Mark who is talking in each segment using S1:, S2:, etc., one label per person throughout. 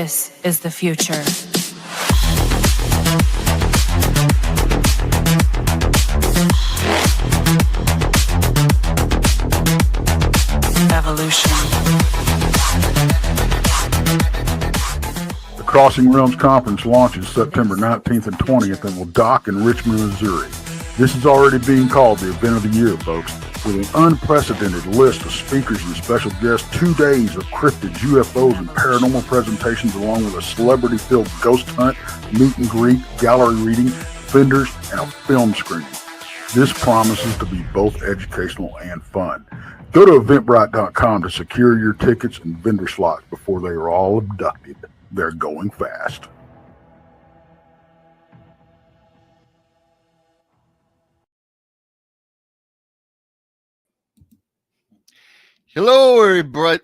S1: This is the future. Evolution.
S2: The Crossing Realms Conference launches September 19th and 20th and will dock in Richmond, Missouri. This is already being called the event of the year, folks. With an unprecedented list of speakers and special guests, 2 days of cryptids, UFOs, and paranormal presentations, along with a celebrity-filled ghost hunt, meet and greet, gallery reading, vendors, and a film screening. This promises to be both educational and fun. Go to Eventbrite.com to secure your tickets and vendor slots before they are all abducted. They're going fast.
S3: Hello, everybody.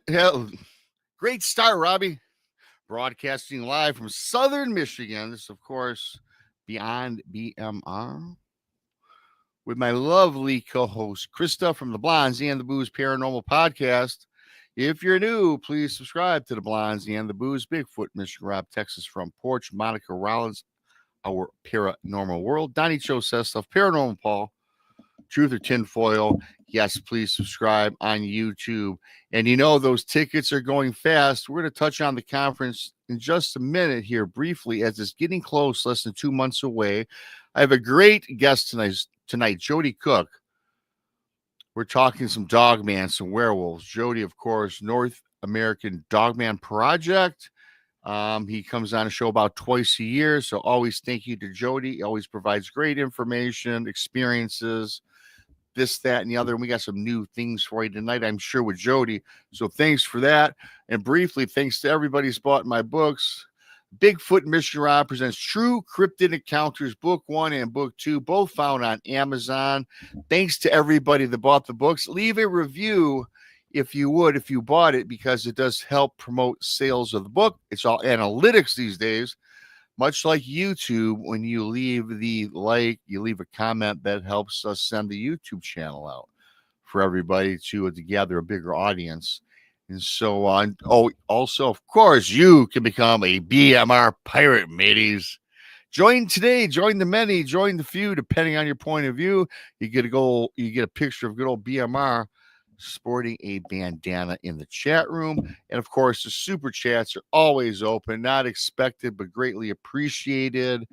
S3: Great start, Robbie. Broadcasting live from Southern Michigan. This is, of course, Beyond BMR with my lovely co-host, Krista from the Blondes and the Booze Paranormal Podcast. If you're new, please subscribe to the Blondes and the Booze. Bigfoot, Michigan, Texas from Porch. Monica Rollins, Our Paranormal World. Donnie Cho says stuff. Paranormal Paul. Truth or Tinfoil. Yes, please subscribe on YouTube. And you know, those tickets are going fast. We're going to touch on the conference in just a minute here briefly as it's getting close, less than 2 months away. I have a great guest tonight, Jody Cook. We're talking some dogman, some werewolves. Jody, of course, North American Dogman Project. He comes on a show about twice a year. So always thank you to Jody. He always provides great information, experiences, this, that, and the other. And we got some new things for you tonight, I'm sure, with Jody. So thanks for that. And briefly, thanks to everybody who's bought my books. Bigfootmichiganrob presents True Cryptid Encounters, Book 1 and Book 2, both found on Amazon. Thanks to everybody that bought the books. Leave a review if you would, if you bought it, because it does help promote sales of the book. It's all analytics these days. Much like YouTube, when you leave you leave a comment, that helps us send the YouTube channel out for everybody to gather a bigger audience and so on. Oh, also, of course, you can become a BMR pirate, mateys. Join today, join the many, join the few, depending on your point of view. You get a picture of good old BMR sporting a bandana in the chat room. And of course, the super chats are always open, not expected, but greatly appreciated.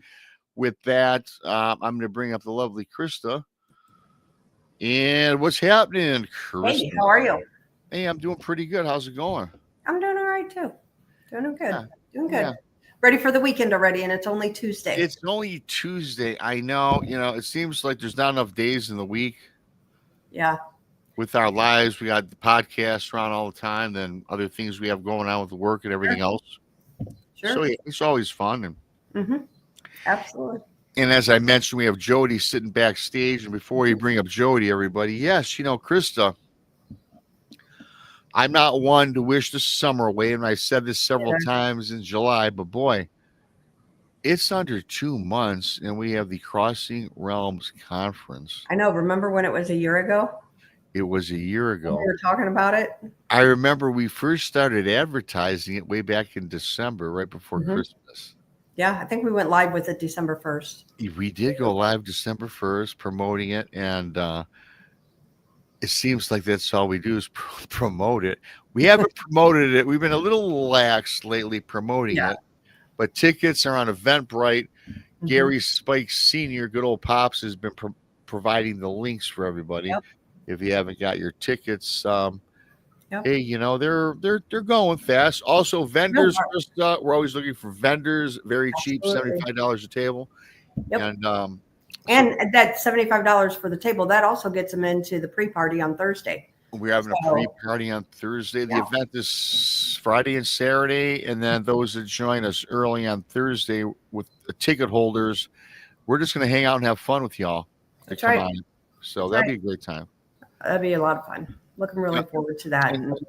S3: With that, I'm going to bring up the lovely Krista. And what's happening, Krista?
S4: Hey, how are you?
S3: Hey, I'm doing pretty good. How's it going?
S4: I'm doing all right too. Doing good.
S3: Yeah.
S4: Doing good.
S3: Yeah.
S4: Ready for the weekend already, and it's only Tuesday.
S3: It's only Tuesday. I know. It seems like there's not enough days in the week.
S4: Yeah.
S3: With our lives, we got the podcast around all the time, then other things we have going on with the work and everything else.
S4: Sure.
S3: So it's always fun.
S4: And absolutely.
S3: And as I mentioned, we have Jody sitting backstage. And before you bring up Jody, everybody, yes, Krista, I'm not one to wish the summer away, and I said this several times in July, but boy, it's under 2 months, and we have the Crossing Realms Conference.
S4: I know. Remember when it was a year ago?
S3: It was a year ago.
S4: We were talking about it.
S3: I remember we first started advertising it way back in December, right before Christmas.
S4: Yeah, I think we went live with it December 1st.
S3: We did go live December 1st promoting it, and it seems like that's all we do is promote it. We haven't promoted it. We've been a little lax lately promoting it, but tickets are on Eventbrite. Gary Spike Sr., good old Pops, has been providing the links for everybody. If you haven't got your tickets, hey, they're going fast. Also, vendors, we're always looking for vendors. Very cheap, $75 a table. And
S4: that $75 for the table, that also gets them into the pre-party on Thursday.
S3: We're having a pre-party on Thursday. The event is Friday and Saturday, and then those that join us early on Thursday with the ticket holders, we're just going to hang out and have fun with y'all.
S4: That's right.
S3: On. So that'd be a great time.
S4: That'd be a lot of fun. Looking really forward to that and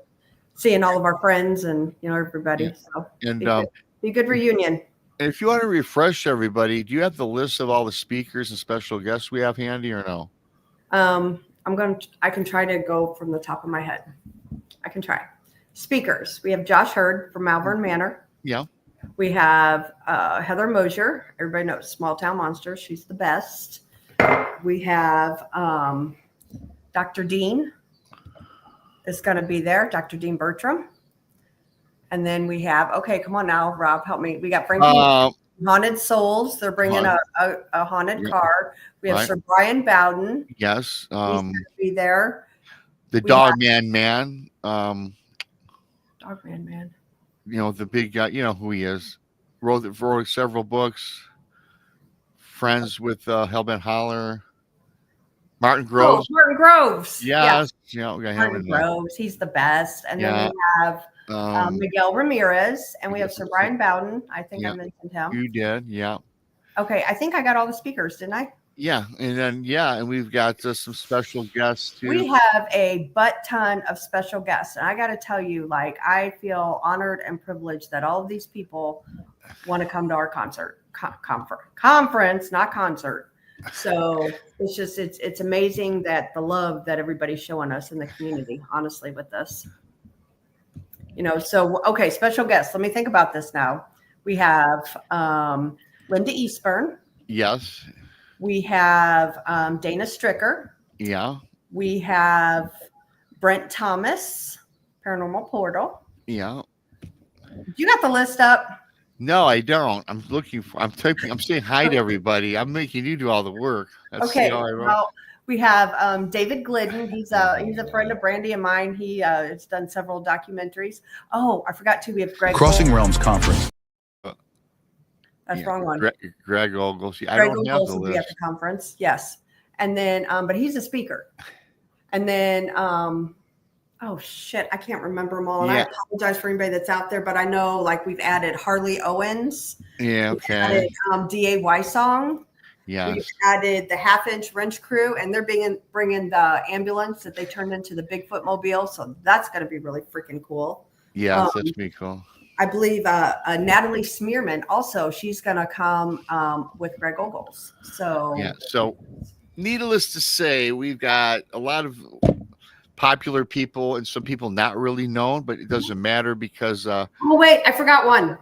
S4: seeing all of our friends and everybody. So
S3: and
S4: be a good reunion.
S3: And if you want to refresh everybody, do you have the list of all the speakers and special guests we have handy or no?
S4: I can try to go from the top of my head. I can try. Speakers. We have Josh Hurd from Malvern Manor.
S3: Yeah.
S4: We have Heather Mosier. Everybody knows Small Town Monsters. She's the best. We have Dr. Dean is going to be there, Dr. Dean Bertram. And then we have, okay, come on now, Rob, help me. We got Frankie Haunted Souls. They're bringing a haunted car. We have Sir Brian Bowden.
S3: Yes.
S4: He's going to be there.
S3: The Dogman Man.
S4: Dogman Man.
S3: You know, the big guy, you know who he is. Wrote several books. Friends with Hellbent Holler. Martin Groves.
S4: Oh, Martin Groves.
S3: Yes. Yeah, we got him
S4: Martin Groves. He's the best. And then we have Miguel Ramirez, and we have Sir Brian Bowden. I think I mentioned him.
S3: You did, yeah.
S4: Okay, I think I got all the speakers, didn't I?
S3: Yeah, and then and we've got some special guests too.
S4: We have a butt ton of special guests, and I got to tell you, like, I feel honored and privileged that all of these people want to come to our conference, not concert. So it's just it's amazing that the love that everybody's showing us in the community, honestly, with this. You know, so okay, special guests. Let me think about this now. We have Linda Eastburn.
S3: Yes.
S4: We have Dana Stricker.
S3: Yeah.
S4: We have Brent Thomas, Paranormal Portal.
S3: Yeah.
S4: You got the list up?
S3: No, I don't. I'm saying hi to everybody. I'm making you do all the work. That's
S4: okay. Well, we have David Glidden. He's a friend of Brandy and mine. He has done several documentaries. Oh, I forgot to. We have Greg
S2: Crossing Realms Conference.
S4: That's wrong one.
S3: Greg Ogles. I
S4: Greg
S3: don't
S4: Ogles
S3: have the
S4: will
S3: list.
S4: be at the conference. Yes. And then, but he's a speaker. And then, oh shit, I can't remember them all. And I apologize for anybody that's out there, but I know like we've added Harley Owens.
S3: Yeah, okay.
S4: We've added D.A. Wysong.
S3: Yeah.
S4: We've added the Half-Inch Wrench Crew, and they're bringing the ambulance that they turned into the Bigfoot mobile. So that's going to be really freaking cool.
S3: Yeah, that's going to be cool.
S4: I believe Natalie Smearman also, she's going to come with Greg Ogles. So
S3: yeah. So needless to say, we've got a lot of popular people and some people not really known, but it doesn't matter because
S4: oh wait, I forgot one.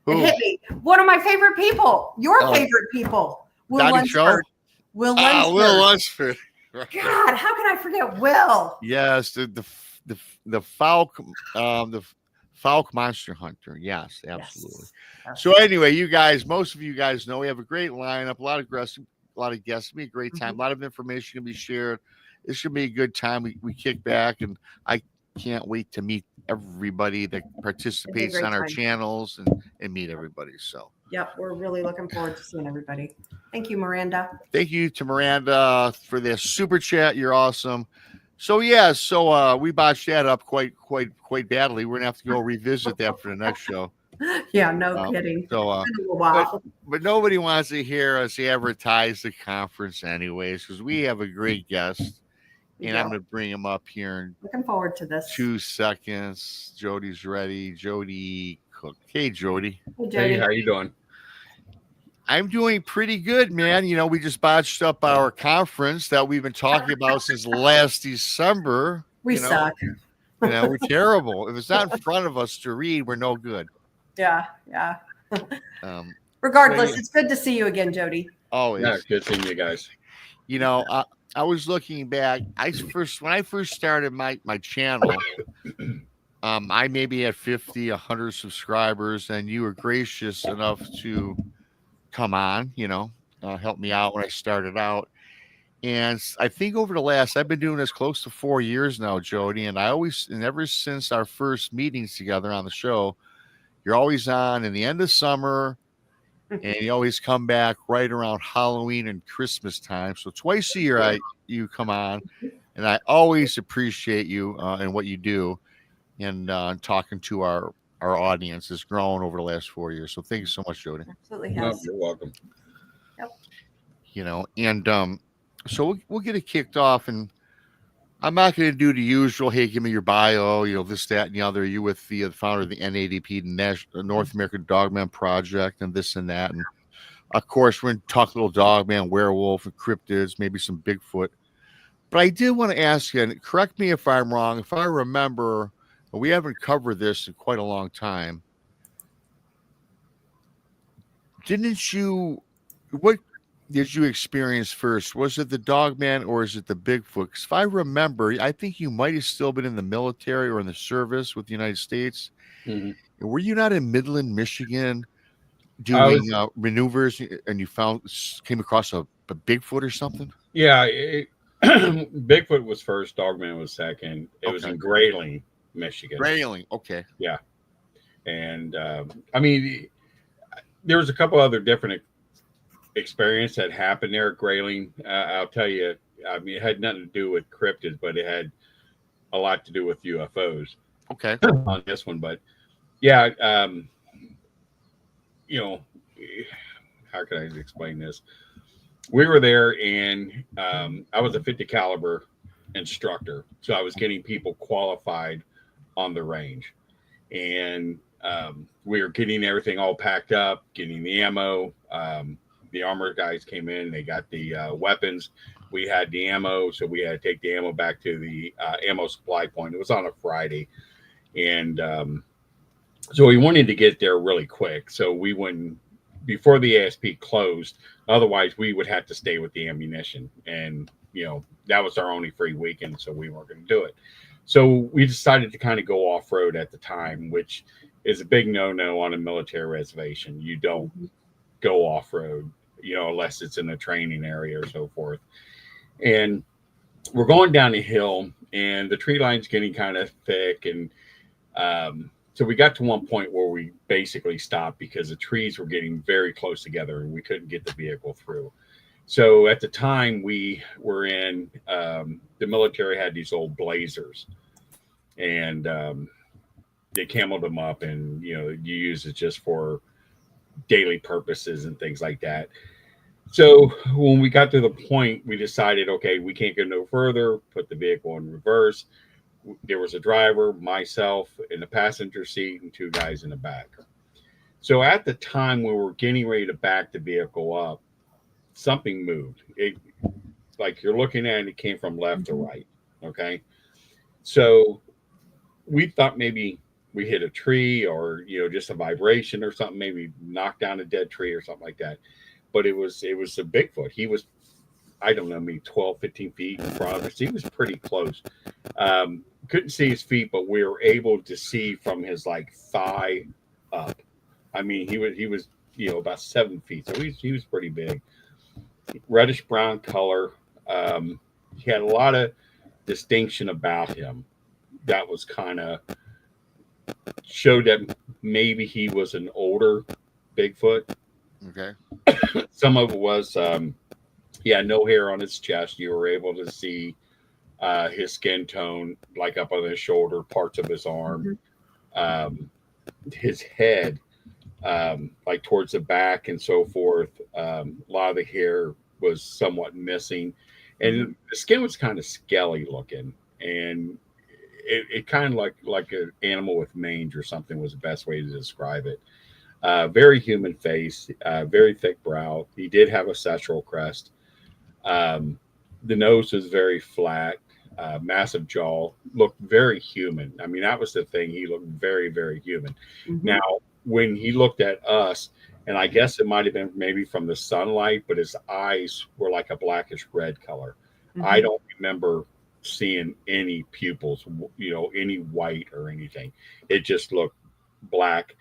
S3: Who?
S4: It hit me. One of my favorite people. Your favorite people. Will Lunsford. Will Lunsford.
S3: Will Lunsford.
S4: God, how can I forget Will?
S3: Yes, the Falk Falk Monster Hunter. Yes, absolutely. Yes. So anyway, you guys, most of you guys know we have a great lineup, a lot of guests. It'll be a great time. A lot of information can be shared. It should be a good time. We kick back, and I can't wait to meet everybody that participates on our channels and meet everybody. So
S4: yep, we're really looking forward to seeing everybody. Thank you, Miranda.
S3: Thank you to Miranda for this super chat. You're awesome. So we botched that up quite badly. We're gonna have to go revisit that for the next show.
S4: Yeah, no kidding.
S3: So, but nobody wants to hear us advertise the conference anyways, because we have a great guest, and I'm gonna bring him up here in
S4: looking forward to this.
S3: 2 seconds. Jody's ready. Jody Cook. Hey, Jody.
S1: Hey, how you doing?
S3: I'm doing pretty good, man. You know, we just botched up our conference that we've been talking about since last December.
S4: We suck.
S3: We're terrible. If it's not in front of us to read, we're no good.
S4: Yeah. Regardless, it's good to see you again, Jody.
S3: Always.
S1: Yeah, good seeing you guys.
S3: You know, I was looking back. When I first started my channel, I maybe had 50, 100 subscribers, and you were gracious enough to come on, help me out when I started out. And I think I've been doing this close to 4 years now, Jody, and ever since our first meetings together on the show, you're always on in the end of summer, and you always come back right around Halloween and Christmas time. So twice a year you come on, and I always appreciate you and what you do, and talking to our audience has grown over the last 4 years. So thank you so much, Jody.
S4: Absolutely has.
S1: No, you're welcome.
S4: Yep.
S3: So we'll get it kicked off, and I'm not going to do the usual, hey, give me your bio, this, that, and the other. You with the founder of the NADP, the North American Dogman Project, and this and that. And, of course, we're going to talk a little Dogman, Werewolf, and Cryptids, maybe some Bigfoot. But I did want to ask you, and correct me if I'm wrong, if I remember, we haven't covered this in quite a long time. didn't you? What did you experience first? Was it the Dogman or is it the Bigfoot? Because if I remember, I think you might have still been in the military or in the service with the United States.
S1: Mhm.
S3: Were you not in Midland, Michigan,
S1: I
S3: doing
S1: was,
S3: maneuvers, and you came across a Bigfoot or something?
S1: yeah, Bigfoot was first, Dogman was second. It was
S3: Okay,
S1: in Grayling, Michigan.
S3: railing. Okay,
S1: Yeah. And I mean, there was a couple other different experience that happened there at Grayling. I'll tell you, I mean, it had nothing to do with cryptids, but it had a lot to do with UFOs
S3: okay,
S1: on this one. But yeah, you know, how can I explain this? We were there, and I was a 50 caliber instructor, so I was getting people qualified on the range, and we were getting everything all packed up, getting the ammo. The armor guys came in, they got the weapons. We had the ammo, so we had to take the ammo back to the ammo supply point. It was on a Friday, and so we wanted to get there really quick. So we went before the ASP closed. Otherwise, we would have to stay with the ammunition, and that was our only free weekend, so we weren't going to do it. So we decided to kind of go off road at the time, which is a big no-no on a military reservation. You don't go off road, unless it's in a training area or so forth. And we're going down a hill, and the tree line's getting kind of thick, and so we got to one point where we basically stopped because the trees were getting very close together, and we couldn't get the vehicle through. So at the time we were in, the military had these old Blazers, and they cameled them up, and you use it just for daily purposes and things like that. So when we got to the point, we decided, okay, we can't go no further, put the vehicle in reverse. There was a driver, myself in the passenger seat, and two guys in the back. So at the time when we were getting ready to back the vehicle up, something moved. It, like you're looking at it, it came from left to right. Okay. So we thought maybe we hit a tree, or just a vibration or something, maybe knocked down a dead tree or something like that. But it was a Bigfoot. He was, I don't know, maybe 12, 15 feet in front of us. He was pretty close. Couldn't see his feet, but we were able to see from his thigh up. I mean, he was about 7 feet, so he was pretty big. Reddish brown color. He had a lot of distinction about him. That was kind of showed that maybe he was an older Bigfoot.
S3: okay,
S1: Some of it was he had no hair on his chest. You were able to see his skin tone, like up on his shoulder, parts of his arm, his head, like towards the back and so forth. A lot of the hair was somewhat missing, and the skin was kind of scaly looking, and it kind of like an animal with mange or something was the best way to describe it. Very human face, very thick brow. He did have a sexual crest. The nose was very flat, massive jaw, looked very human. I mean, that was the thing. He looked very, very human. Now, when he looked at us, and I guess it might have been maybe from the sunlight, but his eyes were like a blackish red color. I don't remember seeing any pupils, any white or anything. It just looked black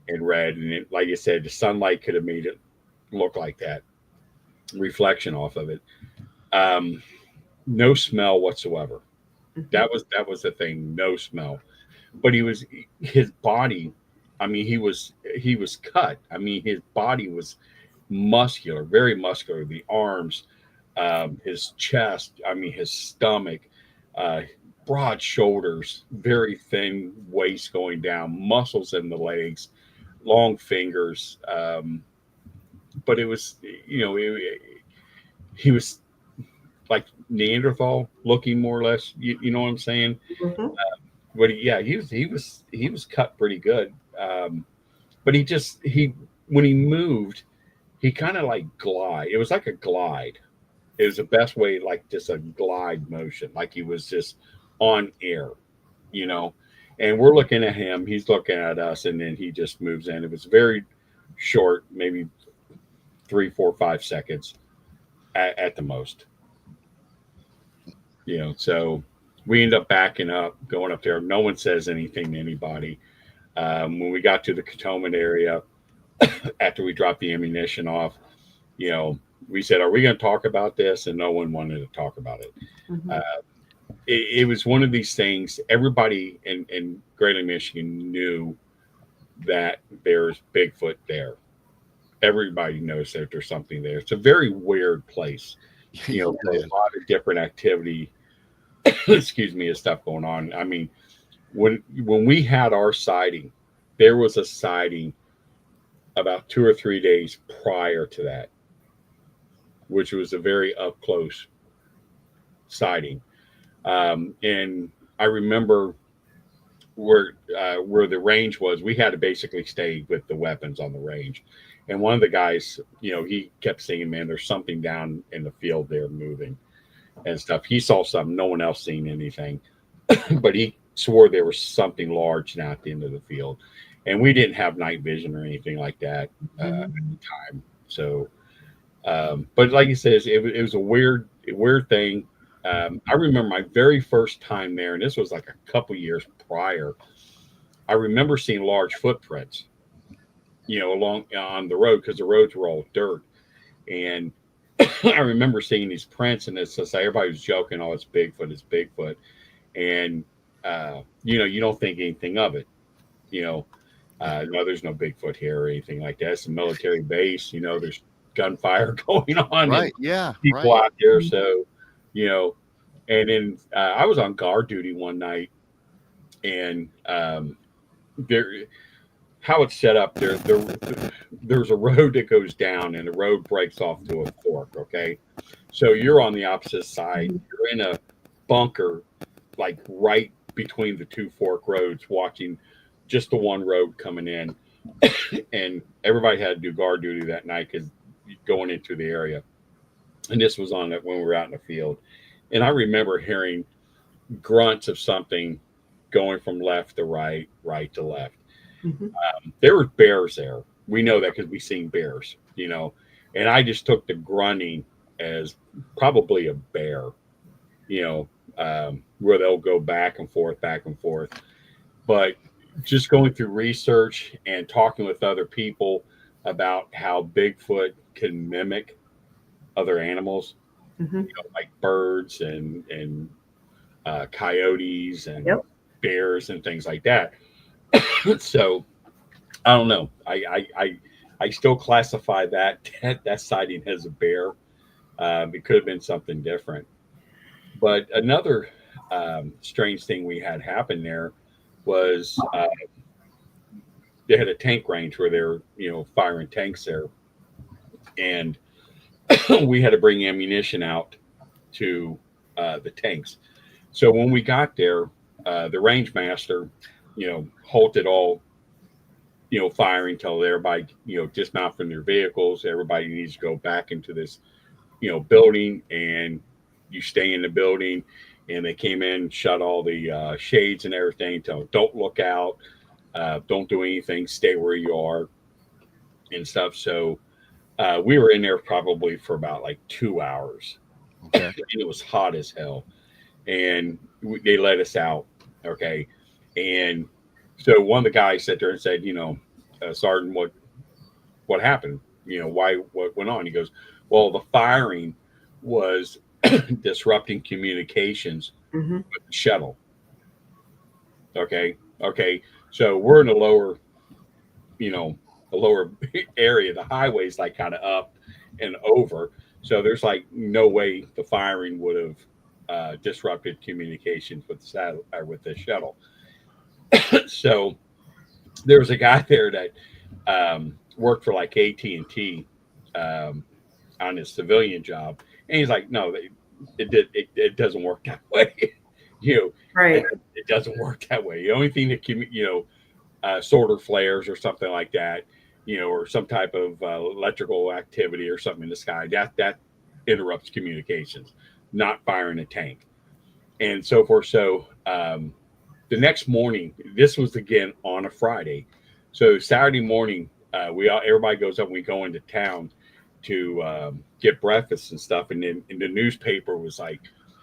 S1: and red, and it, like you said, the sunlight could have made it look like that, reflection off of it. No smell whatsoever. That was the thing. No smell. But his body, I mean, he was cut. I mean, his body was muscular, very muscular. The arms, his chest, I mean, his stomach, broad shoulders, very thin waist going down, muscles in the legs, long fingers. But it was, he was like Neanderthal looking, more or less. You know what I'm saying? But he was cut pretty good. But when he moved, he kind of like glide. It was like a glide. It was the best way, like just a glide motion, like he was just on air, and we're looking at him, he's looking at us, and then he just moves in. It was very short, maybe 3, 4, 5 seconds at the most. So we end up backing up, going up there. No one says anything to anybody. When we got to the cantonment area, after we dropped the ammunition off, we said, are we going to talk about this? And no one wanted to talk about it.
S4: Mhm.
S1: It was one of these things. Everybody in Great Lake, Michigan knew that there's Bigfoot there. Everybody knows that there's something there. It's a very weird place. There's a lot of different activity, excuse me, and stuff going on. I mean, when we had our sighting, there was a sighting about 2 or 3 days prior to that, which was a very up close sighting. And I remember where the range was. We had to basically stay with the weapons on the range. And one of the guys, he kept saying, man, there's something down in the field there moving and stuff. He saw something, no one else seen anything, but he swore there was something large down at the end of the field. And we didn't have night vision or anything like that at the time. So, but like you said, it was a weird thing. I remember my very first time there, and this was like a couple years prior. I remember seeing large footprints, along on the road, because the roads were all dirt. And I remember seeing these prints, and it's just like everybody was joking, "Oh, it's Bigfoot, it's Bigfoot," and you don't think anything of it. No, there's no Bigfoot here or anything like that. It's a military base. There's gunfire going on.
S3: Right. Yeah.
S1: People out there. So, and then I was on guard duty one night, and how it's set up there's a road that goes down, and the road breaks off to a fork. Okay. So you're on the opposite side. You're in a bunker, like right between the two fork roads, watching just the one road coming in. And everybody had to do guard duty that night because going into the area. And this was on it when we were out in the field. And I remember hearing grunts of something going from left to right, right to left. There were bears there. We know that because we seen bears, and I just took the grunting as probably a bear, where they'll go back and forth. But just going through research and talking with other people about how Bigfoot can mimic other animals, like birds and coyotes and bears and things like that. So I don't know. I still classify that sighting as a bear. It could have been something different. But another strange thing we had happen there was they had a tank range where they were, firing tanks there. And we had to bring ammunition out to the tanks. So when we got there, the range master, halted all, firing until everybody, dismount from their vehicles. Everybody needs to go back into this, building, and you stay in the building. And they came in, shut all the shades and everything. Don't look out, don't do anything, stay where you are and stuff. So we were in there probably for about like 2 hours. Okay. And it was hot as hell. And they let us out. Okay. And so one of the guys sat there and said, Sergeant, what happened? What went on? He goes, well, the firing was disrupting communications with the shuttle. Okay. So we're in a lower area. The highway's like kind of up and over. So there's like no way the firing would have disrupted communications with the shuttle. So there was a guy there that worked for like AT&T on his civilian job, and he's like, no, it doesn't work that way.
S4: Right.
S1: It doesn't work that way. The only thing that sorter flares or something like that, or some type of electrical activity or something in the sky, that interrupts communications, not firing a tank and so forth. So the next morning, this was again on a Friday. So Saturday morning, everybody goes up and we go into town, get breakfast and stuff, and then in the newspaper was like,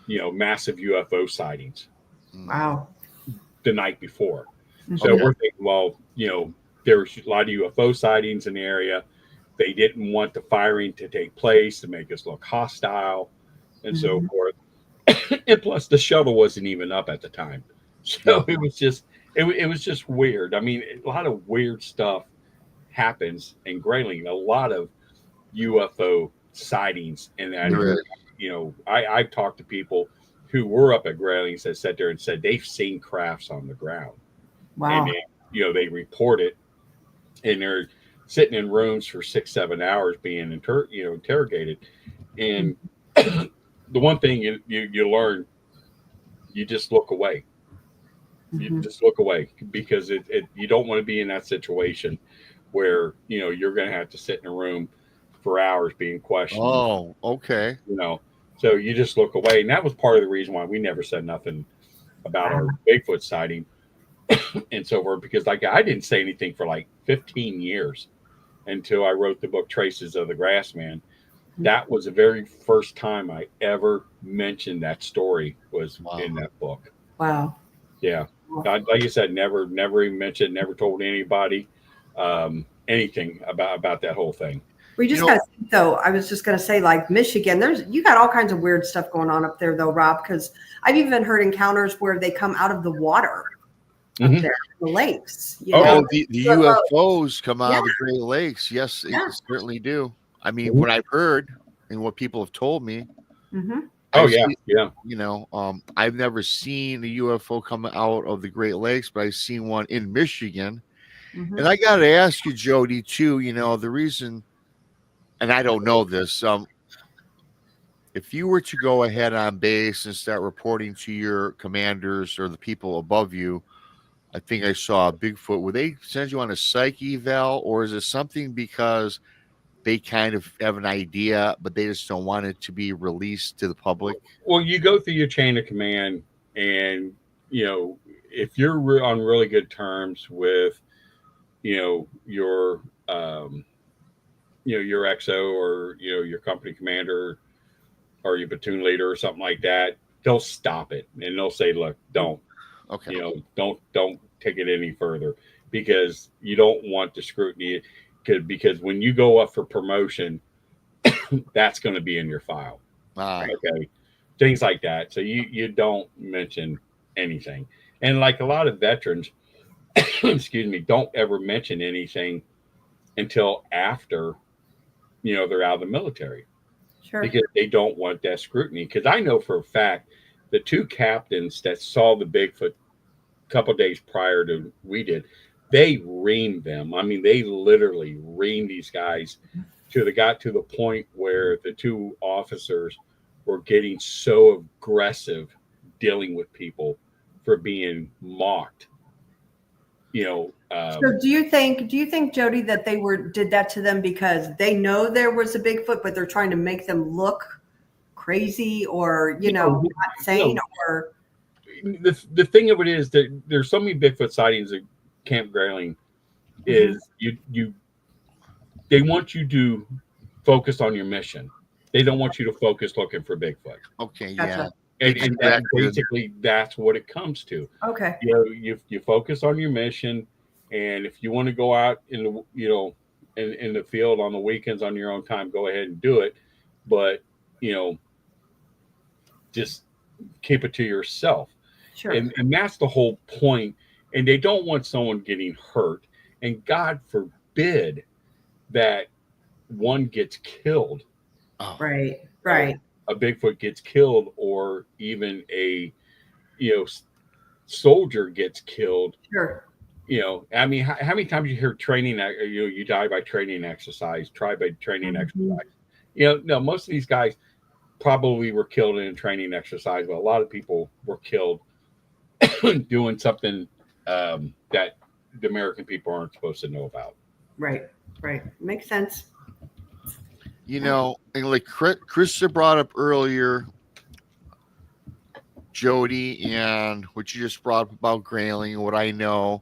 S1: massive UFO sightings
S4: Wow.
S1: the night before. So
S3: Okay.
S1: we're thinking, well, there was a lot of UFO sightings in the area. They didn't want the firing to take place to make us look hostile and so forth. And plus, the shuttle wasn't even up at the time, so it was just weird. I mean, a lot of weird stuff happens in Grayling. A lot of UFO sightings in that area. I've talked to people who were up at Grayling that sat there and said they've seen crafts on the ground.
S4: Wow.
S1: And they report it, and they're sitting in rooms for 6-7 hours being interrogated. And the one thing you learn, you just look away. You just look away, because you don't want to be in that situation where you're going to have to sit in a room for hours being questioned.
S3: Oh, okay.
S1: So you just look away, and that was part of the reason why we never said nothing about our Bigfoot sighting and so forth, because I didn't say anything for like 15 years until I wrote the book Traces of the Grassman. That was the very first time I ever mentioned that story was in that book.
S4: Wow.
S1: Yeah. Like I said, never even mentioned, never told anybody anything about that whole thing.
S4: We just got to think, though. I was just going to say, like Michigan, you got all kinds of weird stuff going on up there, though, Rob, because I've even heard encounters where they come out of the water up there, the lakes.
S3: The UFOs come out of the Great Lakes. Yes, they certainly do. I mean, what I've heard and what people have told me. I've never seen a UFO come out of the Great Lakes, but I've seen one in Michigan. And I got to ask you, Jody, too, the reason, and I don't know this, if you were to go ahead on base and start reporting to your commanders or the people above you, I think I saw a Bigfoot, would they send you on a psych eval, or is it something because they kind of have an idea, but they just don't want it to be released to the public?
S1: Well, you go through your chain of command, and, if you're on really good terms with, your XO or, your company commander or your platoon leader or something like that, they'll stop it. And they'll say, look, don't, don't take it any further, because you don't want the scrutiny. Because when you go up for promotion, that's going to be in your file. Okay. Things like that. So you don't mention anything. And like a lot of veterans, excuse me, don't ever mention anything until after, they're out of the military. Sure. Because they don't want that scrutiny. Because I know for a fact the two captains that saw the Bigfoot a couple of days prior to we did, they reamed them. I mean, they literally reamed these guys till they got to the point where the two officers were getting so aggressive dealing with people for being mocked. So
S4: do you think, Jody, that they did that to them because they know there was a Bigfoot, but they're trying to make them look crazy or, not sane? Or
S1: the thing of it is that there's so many Bigfoot sightings at Camp Grayling is they want you to focus on your mission. They don't want you to focus looking for Bigfoot.
S3: Okay, yeah.
S1: And basically that's what it comes to.
S4: Okay.
S1: You focus on your mission, and if you want to go out in the in the field on the weekends on your own time, go ahead and do it. But just keep it to yourself.
S4: Sure.
S1: And that's the whole point. And they don't want someone getting hurt. And God forbid that one gets killed.
S3: Oh.
S4: Right.
S1: A Bigfoot gets killed, or even a soldier gets killed.
S4: Sure.
S1: I mean, how many times you hear training, you die by training exercise, try by training exercise. No, most of these guys probably were killed in a training exercise, but a lot of people were killed doing something that the American people aren't supposed to know about.
S4: Right. Makes sense.
S3: And like Krista brought up earlier, Jody, and what you just brought up about Grayling, what I know,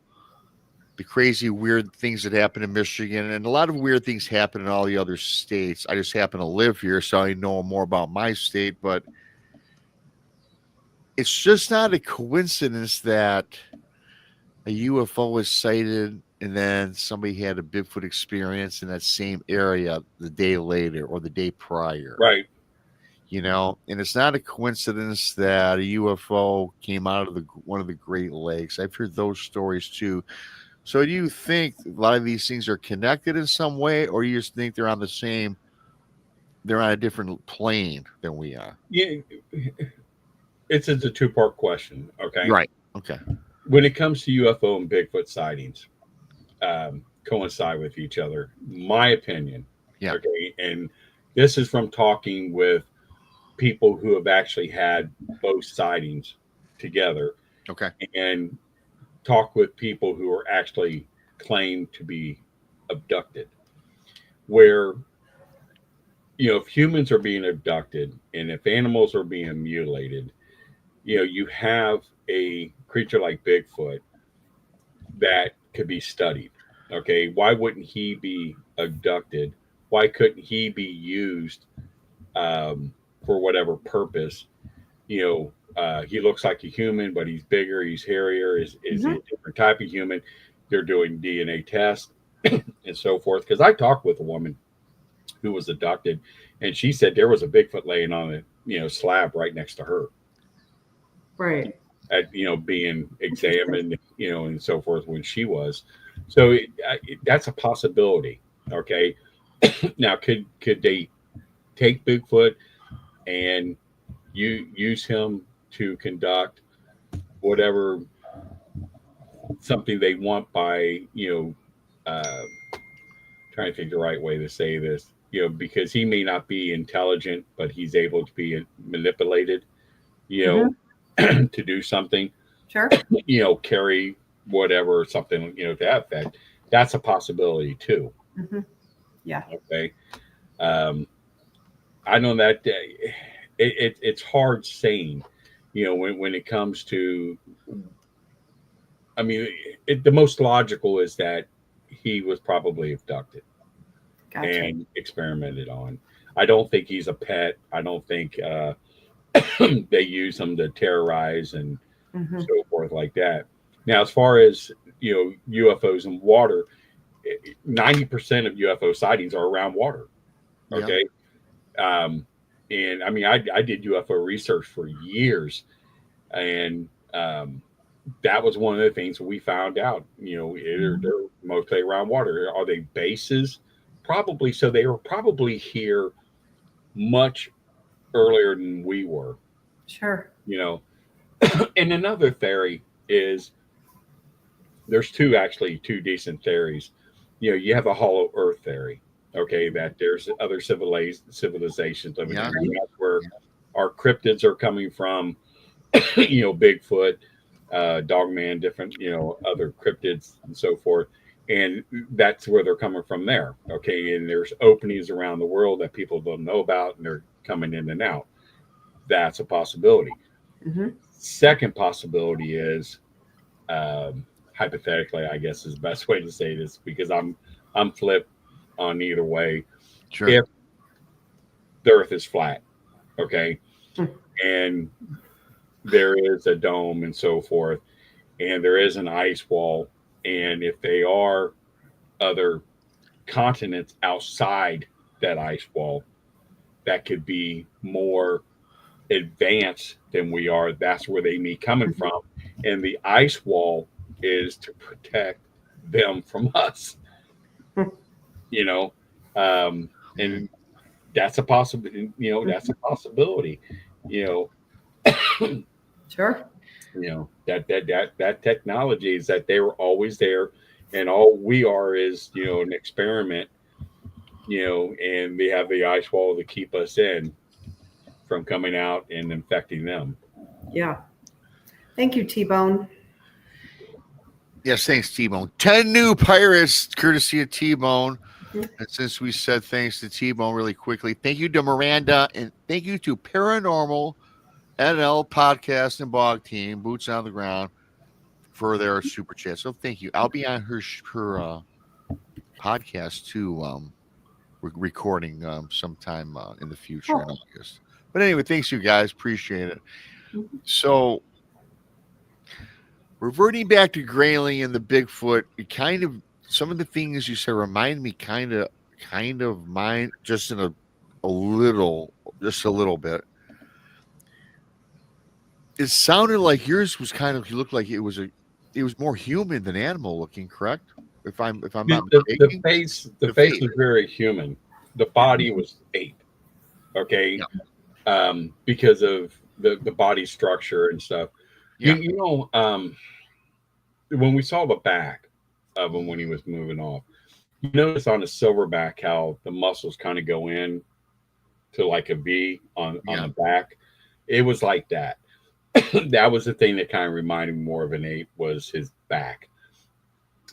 S3: the crazy, weird things that happen in Michigan, and a lot of weird things happen in all the other states. I just happen to live here, so I know more about my state, but it's just not a coincidence that a UFO was sighted and then somebody had a Bigfoot experience in that same area the day later or the day prior.
S1: Right.
S3: And it's not a coincidence that a UFO came out of one of the Great Lakes. I've heard those stories too. So do you think a lot of these things are connected in some way, or you just think they're on a different plane than we are?
S1: Yeah. It's a two-part question. Okay.
S3: Right. Okay.
S1: When it comes to UFO and Bigfoot sightings, coincide with each other, my opinion.
S3: Yeah.
S1: Okay. And this is from talking with people who have actually had both sightings together.
S3: Okay.
S1: And talk with people who are actually claimed to be abducted, where, if humans are being abducted and if animals are being mutilated, you have a creature like Bigfoot that could be studied. Okay. Why wouldn't he be abducted? Why couldn't he be used for whatever purpose? He looks like a human, but he's bigger, he's hairier, is he a different type of human? They're doing DNA tests and so forth. Because I talked with a woman who was abducted, and she said there was a Bigfoot laying on a slab right next to her.
S4: Right.
S1: Being examined, and so forth when she was. So that's a possibility. Okay. Now, could they take Bigfoot and use him to conduct whatever something they want by, trying to think the right way to say this, because he may not be intelligent, but he's able to be manipulated, to do something.
S4: Sure.
S1: Carry whatever or something, to that effect. That's a possibility too.
S4: Mm-hmm. Yeah.
S1: Okay. I know that it's hard saying, when it comes to, the most logical is that he was probably abducted. Gotcha. And experimented on. I don't think he's a pet. I don't think they use him to terrorize and so forth like that. Now, as far as, UFOs in water, 90% of UFO sightings are around water. Okay. Yeah. And I did UFO research for years, and that was one of the things we found out. They're mostly around water. Are they bases? Probably. So they were probably here much earlier than we were.
S4: Sure.
S1: And another theory is there's two decent theories. You have a hollow earth theory. Okay, that there's other civilizations living there. That's where our cryptids are coming from. Bigfoot, Dogman, different, other cryptids and so forth. And that's where they're coming from there. Okay. And there's openings around the world that people don't know about, and they're coming in and out. That's a possibility. Mm-hmm. Second possibility is, hypothetically, I guess is the best way to say this, because I'm flipped on either way.
S3: Sure.
S1: If the earth is flat, okay, and there is a dome and so forth, and there is an ice wall, and if they are other continents outside that ice wall that could be more advanced than we are, that's where they may be coming from, and the ice wall is to protect them from us. And that's a possibility. That's a possibility.
S4: Sure.
S1: That technology is that they were always there, and all we are is an experiment. And they have the ice wall to keep us in from coming out and infecting them.
S4: Yeah. Thank you, T-Bone.
S3: Yes, thanks, T-Bone. 10 new pirates, courtesy of T-Bone. And since we said thanks to T-Bone really quickly, thank you to Miranda, and thank you to Paranormal NL Podcast and Blog Team, Boots on the Ground, for their super chat. So thank you. I'll be on her podcast too. We're recording sometime in the future in August. But anyway, thanks you guys. Appreciate it. So reverting back to Grayling and the Bigfoot, it kind of some of the things you said remind me kind of mine just in a little bit. It sounded like yours was kind of, you looked like it was more human than animal looking, correct? If I'm not mistaken.
S1: The face was very human. The body was ape. Okay. Yeah. Because of the body structure and stuff. Yeah. You know, when we saw the back of him when he was moving off, you notice on a silverback how the muscles kind of go in to like a V on the back. It was like that. That was the thing that kind of reminded me more of an ape, was his back.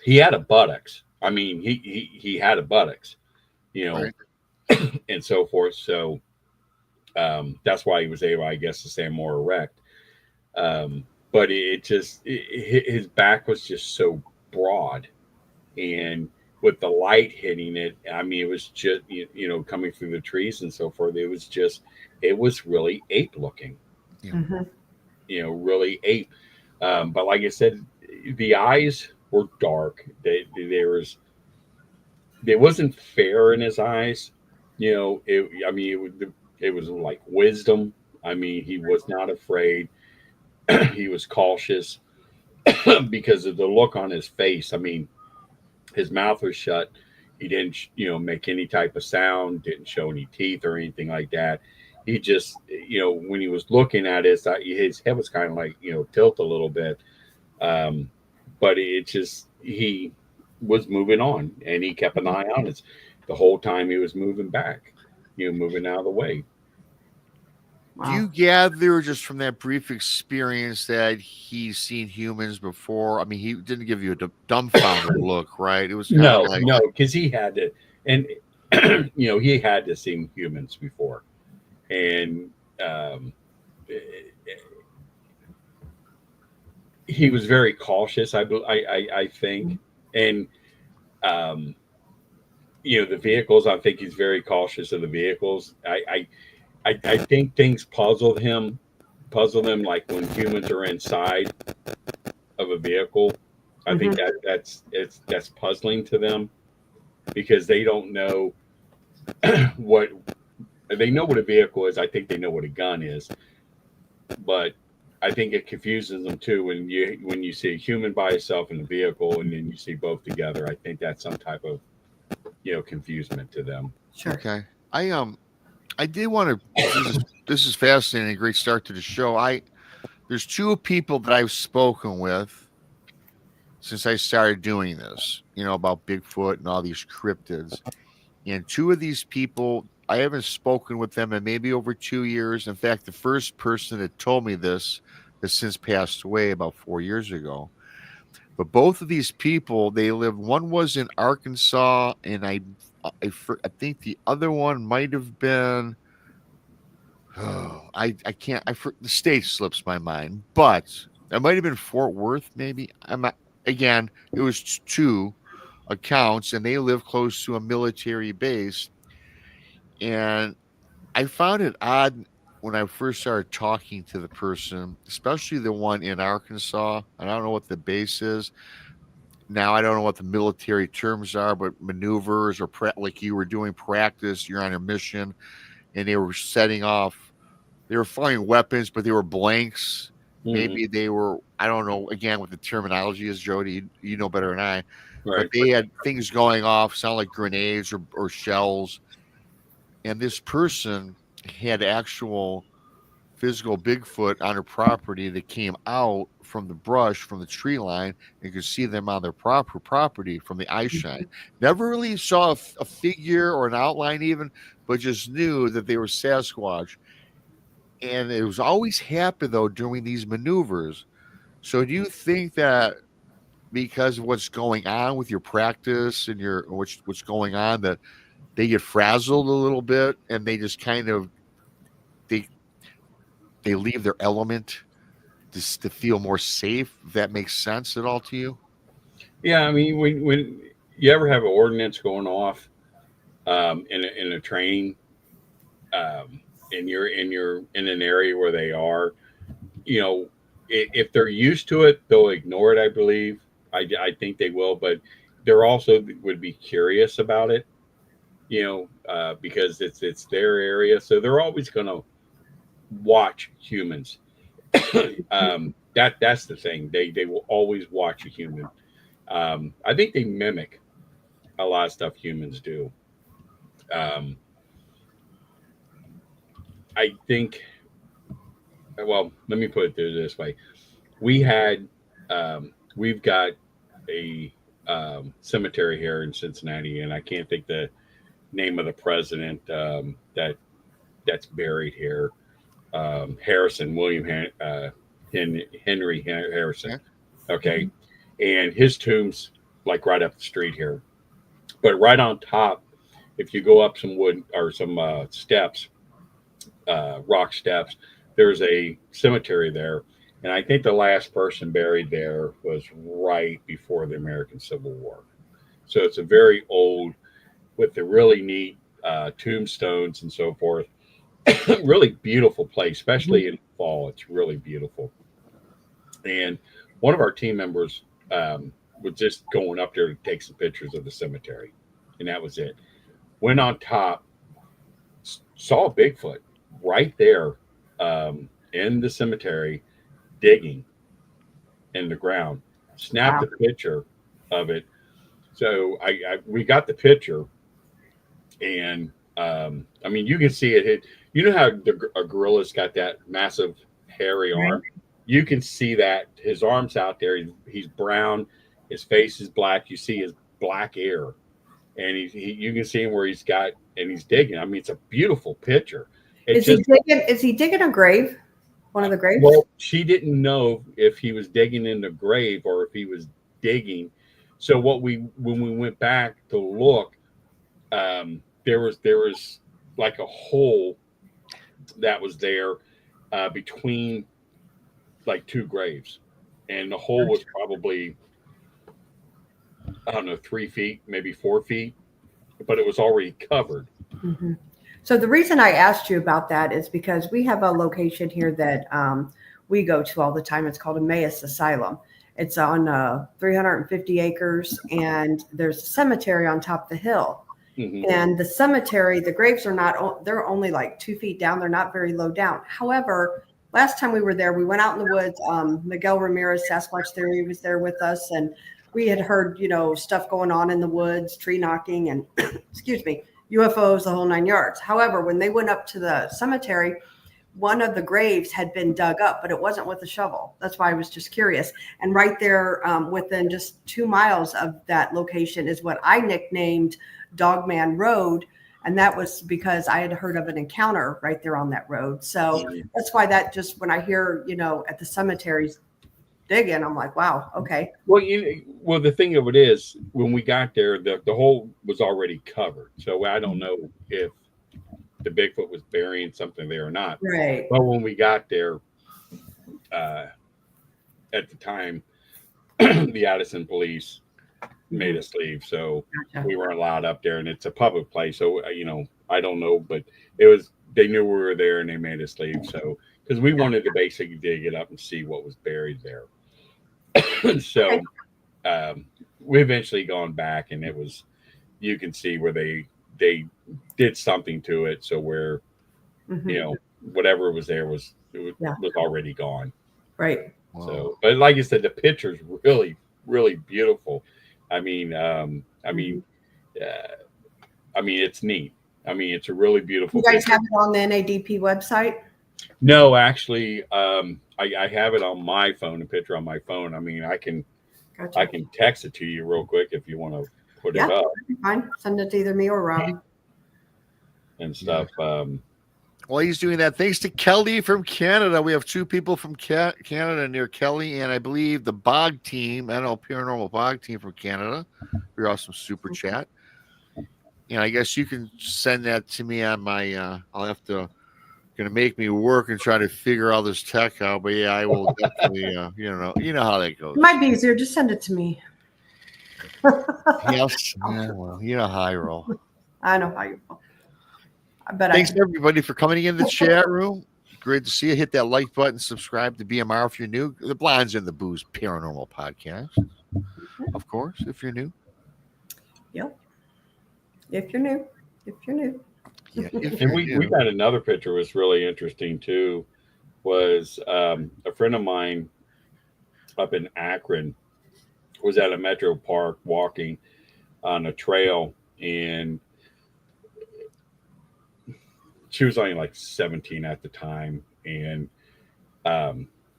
S1: He had a buttocks. I mean, he had a buttocks, you know, right. And so forth. So that's why he was able, I guess, to stand more erect. But his back was just so broad, and with the light hitting it, I mean, it was just, you know, coming through the trees and so forth. It was really ape looking. Yeah. Mm-hmm. You know, really ape. But like I said, the eyes were dark. There wasn't fear in his eyes. You know, it was like wisdom. I mean, he was not afraid. He was cautious because of the look on his face. I mean, his mouth was shut. He didn't, you know, make any type of sound, didn't show any teeth or anything like that. He just, you know, when he was looking at his head was kind of like, you know, tilt a little bit. But he was moving on, and he kept an eye on it the whole time. He was moving back, you know, moving out of the way.
S3: Wow. Do you gather just from that brief experience that he's seen humans before? I mean, he didn't give you a dumbfounded look, right? It was
S1: no, because he had to, and you know, he had to see humans before. And he was very cautious, I think. And, you know, the vehicles, I think he's very cautious of the vehicles. I think things puzzle him, like when humans are inside of a vehicle. I think that's puzzling to them, because they don't know what. They know what a vehicle is. I think they know what a gun is, but I think it confuses them too when you see a human by itself in a vehicle and then you see both together. I think that's some type of, you know, confusement to them.
S3: Sure. Okay. I did want to. This is fascinating. Great start to the show. There's two people that I've spoken with since I started doing this, you know, about Bigfoot and all these cryptids, and two of these people, I haven't spoken with them in maybe over 2 years. In fact, the first person that told me this has since passed away about 4 years ago. But both of these people, they lived. One was in Arkansas, and I think the other one might have been. I can't. The state slips my mind, but it might have been Fort Worth. Maybe I'm not. Again, it was two accounts, and they live close to a military base. And I found it odd when I first started talking to the person, especially the one in Arkansas. I don't know what the base is. Now, I don't know what the military terms are, but maneuvers or like you were doing practice, you're on a mission, and they were setting off. They were firing weapons, but they were blanks. Mm-hmm. Maybe they were, I don't know, again, what the terminology is, Jody. You know better than I. Right. But they had things going off, sound like grenades or shells. And this person had actual physical Bigfoot on her property that came out from the brush, from the tree line. You could see them on their proper property from the eye shine. Never really saw a figure or an outline even, but just knew that they were Sasquatch. And it was always happened, though, during these maneuvers. So do you think that because of what's going on with your practice and what's going on, that they get frazzled a little bit and they just kind of they leave their element just to feel more safe. If that makes sense at all to you?
S1: Yeah, I mean, when you ever have an ordinance going off in a training, and you're in an area where they are, you know, if they're used to it, they'll ignore it. I believe. I think they will, but they're also would be curious about it. You know, because it's their area, so they're always going to watch humans. That's the thing. They will always watch a human. I think they mimic a lot of stuff humans do. Um, I think. Well, let me put it this way: we've got a cemetery here in Cincinnati, and I can't think the name of the president that's buried here. Harrison, Henry Harrison. Okay, and his tomb's like right up the street here, but right on top, if you go up some wood or some steps, rock steps, there's a cemetery there, and I think the last person buried there was right before the American Civil War. So it's a very old, with the really neat tombstones and so forth. Really beautiful place, especially in fall. It's really beautiful. And one of our team members was just going up there to take some pictures of the cemetery, and that was it. Went on top, saw a Bigfoot right there in the cemetery, digging in the ground. Snapped a picture of it. So we got the picture, and I mean, you can see it. You know how a gorilla's got that massive hairy arm? You can see that his arm's out there. He's brown. His face is black. You see his black hair, and you can see him where he's digging. I mean, it's a beautiful picture.
S4: Is he digging a grave? One of the graves?
S1: Well, she didn't know if he was digging in the grave or if he was digging. So when we went back to look, there was like a hole that was there between like two graves, and the hole was probably, I don't know, 3 feet, maybe 4 feet, but it was already covered.
S4: Mm-hmm. So the reason I asked you about that is because we have a location here that we go to all the time. It's called Emmaus Asylum. It's on 350 acres, and there's a cemetery on top of the hill. Mm-hmm. And the cemetery, the graves they're only like 2 feet down. They're not very low down. However, last time we were there, we went out in the woods. Miguel Ramirez, Sasquatch Theory, was there with us, and we had heard, stuff going on in the woods, tree knocking, and excuse me, UFOs, the whole 9 yards. However, when they went up to the cemetery, one of the graves had been dug up, but it wasn't with a shovel. That's why I was just curious. And right there, within just 2 miles of that location, is what I nicknamed Dogman Road. And that was because I had heard of an encounter right there on that road. So that's why that just, when I hear, at the cemeteries digging, I'm like, wow, okay.
S1: Well, the thing of it is, when we got there, the hole was already covered. So I don't know if the Bigfoot was burying something there or not.
S4: Right.
S1: But when we got there, at the time, the Addison police made us leave. So we weren't allowed up there, and it's a public place. So, I don't know, but they knew we were there and they made us leave. So, because we wanted to basically dig it up and see what was buried there. So, we eventually gone back, and you can see where they did something to it. So where, whatever was there was already gone.
S4: Right.
S1: Wow. So, but like you said, the picture's really, really beautiful. I mean, it's neat. I mean, it's a really beautiful.
S4: You guys have it on the NADP website?
S1: No, actually, I have it on my phone, a picture on my phone. I mean, I can text it to you real quick if you want to put it up.
S4: Fine. Send it to either me or Rob.
S1: And stuff.
S3: While he's doing that, thanks to Kelly from Canada. We have 2 people from Canada near Kelly, and I believe the Bog team, Paranormal Bog team from Canada. We're awesome super chat. And I guess you can send that to me on my, I'll have to gonna make me work and try to figure all this tech out. But yeah, I will definitely. You know how that goes.
S4: It might be easier. Just send it to me.
S3: Yes. Yeah, well, you know how I roll.
S4: I know how you roll. But
S3: Thanks everybody for coming in the chat room. Great to see you. Hit that like button. Subscribe to BMR if you're new. The Blinds and the Booze Paranormal Podcast, of course, if you're new.
S4: Yep. If you're new.
S3: Yeah.
S1: And we got another picture was really interesting too. Was a friend of mine up in Akron was at a metro park walking on a trail, and she was only like 17 at the time, and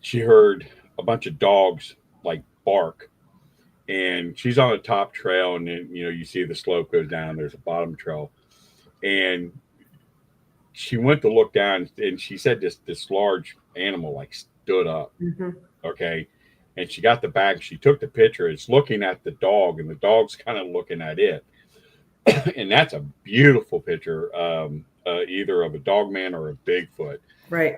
S1: she heard a bunch of dogs like bark, and she's on the top trail, and then you see the slope goes down, there's a bottom trail, and she went to look down, and she said this large animal like stood up. Okay, and she got the bag, she took the picture, it's looking at the dog, and the dog's kind of looking at it. And that's a beautiful picture, either of a dogman or a Bigfoot.
S4: Right.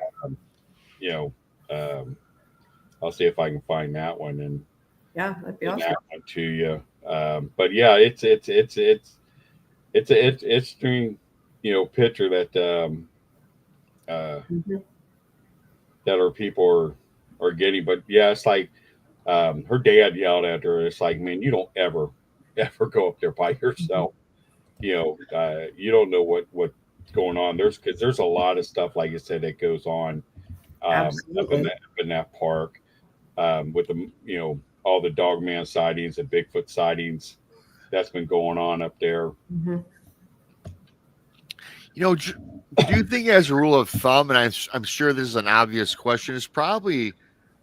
S1: I'll see if I can find that one and
S4: yeah, that'd be awesome.
S1: that one to you. But yeah, it's interesting, picture that that our people are getting. But yeah, it's like her dad yelled at her. It's like, man, you don't ever go up there by yourself. You don't know what's going on. There's a lot of stuff, like I said, that goes on up in that park with the all the dogman sightings and Bigfoot sightings that's been going on up there.
S3: Do you think, as a rule of thumb, and I'm sure this is an obvious question, it's probably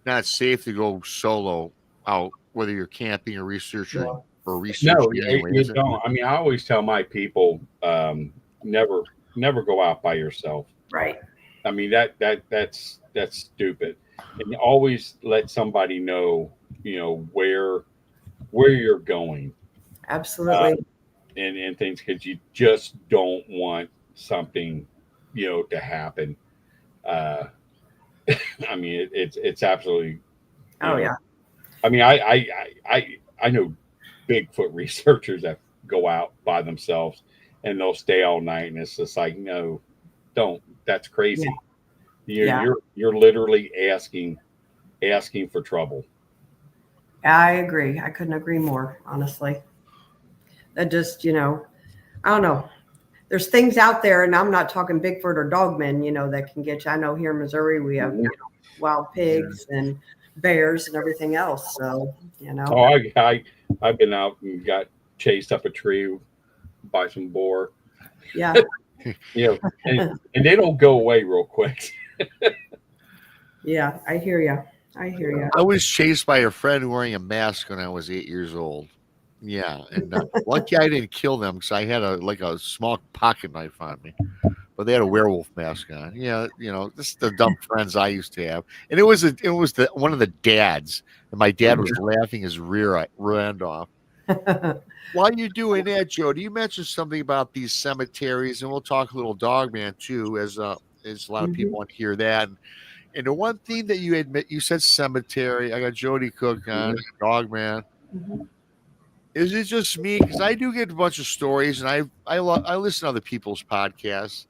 S3: not safe to go solo out, whether you're camping or researching? No,
S1: you don't. I mean, I always tell my people, never go out by yourself.
S4: Right.
S1: I mean, that's stupid. And always let somebody know, where you're going.
S4: Absolutely.
S1: And things, because you just don't want something, to happen. I mean, it's absolutely.
S4: Oh yeah.
S1: I mean, I know Bigfoot researchers that go out by themselves and they'll stay all night, and it's just like, no, don't. That's crazy. You're literally asking for trouble.
S4: I agree. I couldn't agree more, honestly. That just, I don't know. There's things out there, and I'm not talking Bigfoot or dogmen, that can get you. I know here in Missouri we have wild pigs and bears and everything else. So,
S1: Oh, I've been out and got chased up a tree by some boar.
S4: Yeah.
S1: And they don't go away real quick.
S4: Yeah, I hear you.
S3: I was chased by a friend wearing a mask when I was 8 years old. Yeah, and lucky I didn't kill them because I had a small pocket knife on me, but they had a werewolf mask on. Yeah, this is the dumb friends I used to have, and it was one of the dads, and my dad was laughing his rear end off. While you're doing that, Jody, you mentioned something about these cemeteries, and we'll talk a little dogman too, as a lot of people want to hear that. And the one thing that you said cemetery. I got Jody Cook on dogman. Is it just me? Because I do get a bunch of stories, and I listen to other people's podcasts.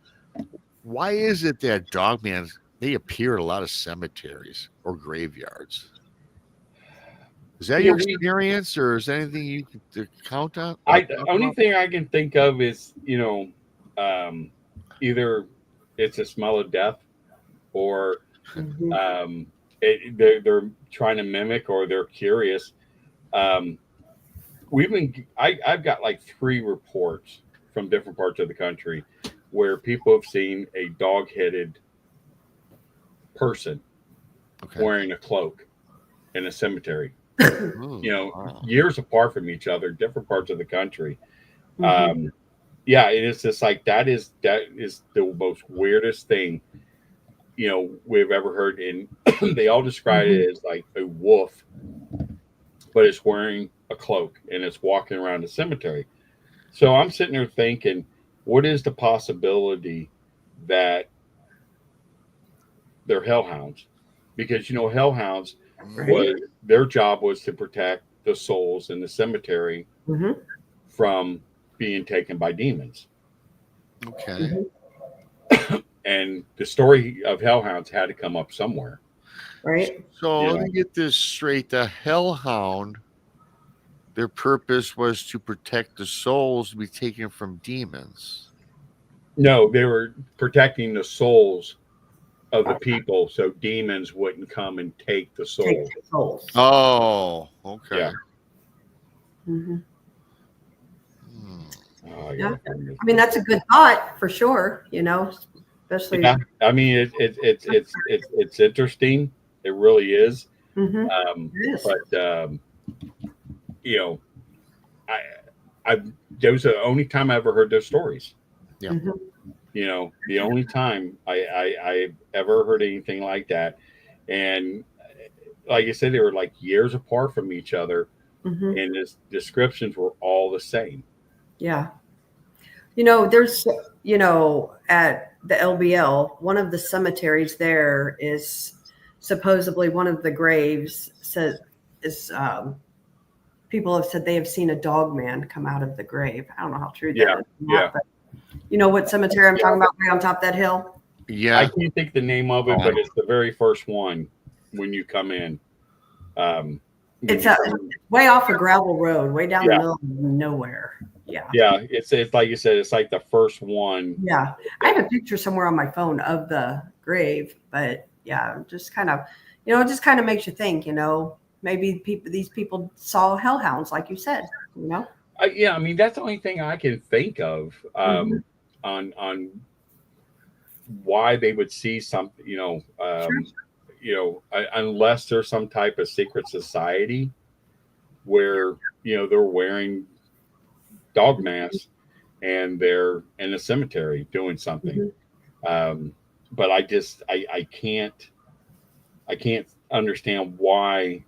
S3: Why is it that dogman, they appear at a lot of cemeteries or graveyards? Is that your experience, or is there anything you can count on?
S1: The only thing I can think of is, either it's a smell of death, or they're trying to mimic, or they're curious. I've got like 3 reports from different parts of the country where people have seen a dog-headed person wearing a cloak in a cemetery. Years apart from each other, different parts of the country. And it's just like that is the most weirdest thing we've ever heard. And they all describe it as like a wolf, but it's wearing a cloak and it's walking around the cemetery. So I'm sitting there thinking, what is the possibility that they're hellhounds, because hellhounds
S4: Right.
S1: their job was to protect the souls in the cemetery
S4: Mm-hmm.
S1: from being taken by demons.
S3: Okay.
S4: Mm-hmm.
S1: And the story of hellhounds had to come up somewhere.
S4: Right.
S3: So
S1: Yeah.
S3: let me get this straight. The hellhound, their purpose was to protect the souls to be taken from demons.
S1: No, they were protecting the souls of the people so demons wouldn't come and take the soul.
S4: Take the souls.
S3: Oh, okay.
S1: Yeah.
S4: Mm-hmm.
S3: Hmm.
S1: Oh,
S4: Yeah. I mean, that's a good thought for sure. Especially.
S1: Yeah, I mean it's interesting. It really is.
S4: Mm-hmm. It is.
S1: But I that was the only time I ever heard those stories.
S3: Yeah.
S4: Mm-hmm.
S1: The only time I ever heard anything like that. And like I said, they were like years apart from each other,
S4: Mm-hmm.
S1: and the descriptions were all the same.
S4: Yeah. There's, at the LBL, one of the cemeteries there is supposedly one of the graves people have said they have seen a dog man come out of the grave. I don't know how true that is.
S1: Yeah.
S4: But you know what cemetery I'm talking about, right on top of that hill?
S3: Yeah.
S1: I can't think the name of it, but it's the very first one when you come in.
S4: It's way off a gravel road, way down the middle of nowhere. Yeah.
S1: Yeah, it's like you said, it's like the first one.
S4: Yeah. I have a picture somewhere on my phone of the grave, but yeah, just kind of, it just kind of makes you think, maybe these people saw hellhounds, like you said,
S1: Yeah, I mean that's the only thing I can think of on why they would see something, unless there's some type of secret society where they're wearing dog masks and they're in a cemetery doing something. But I can't understand why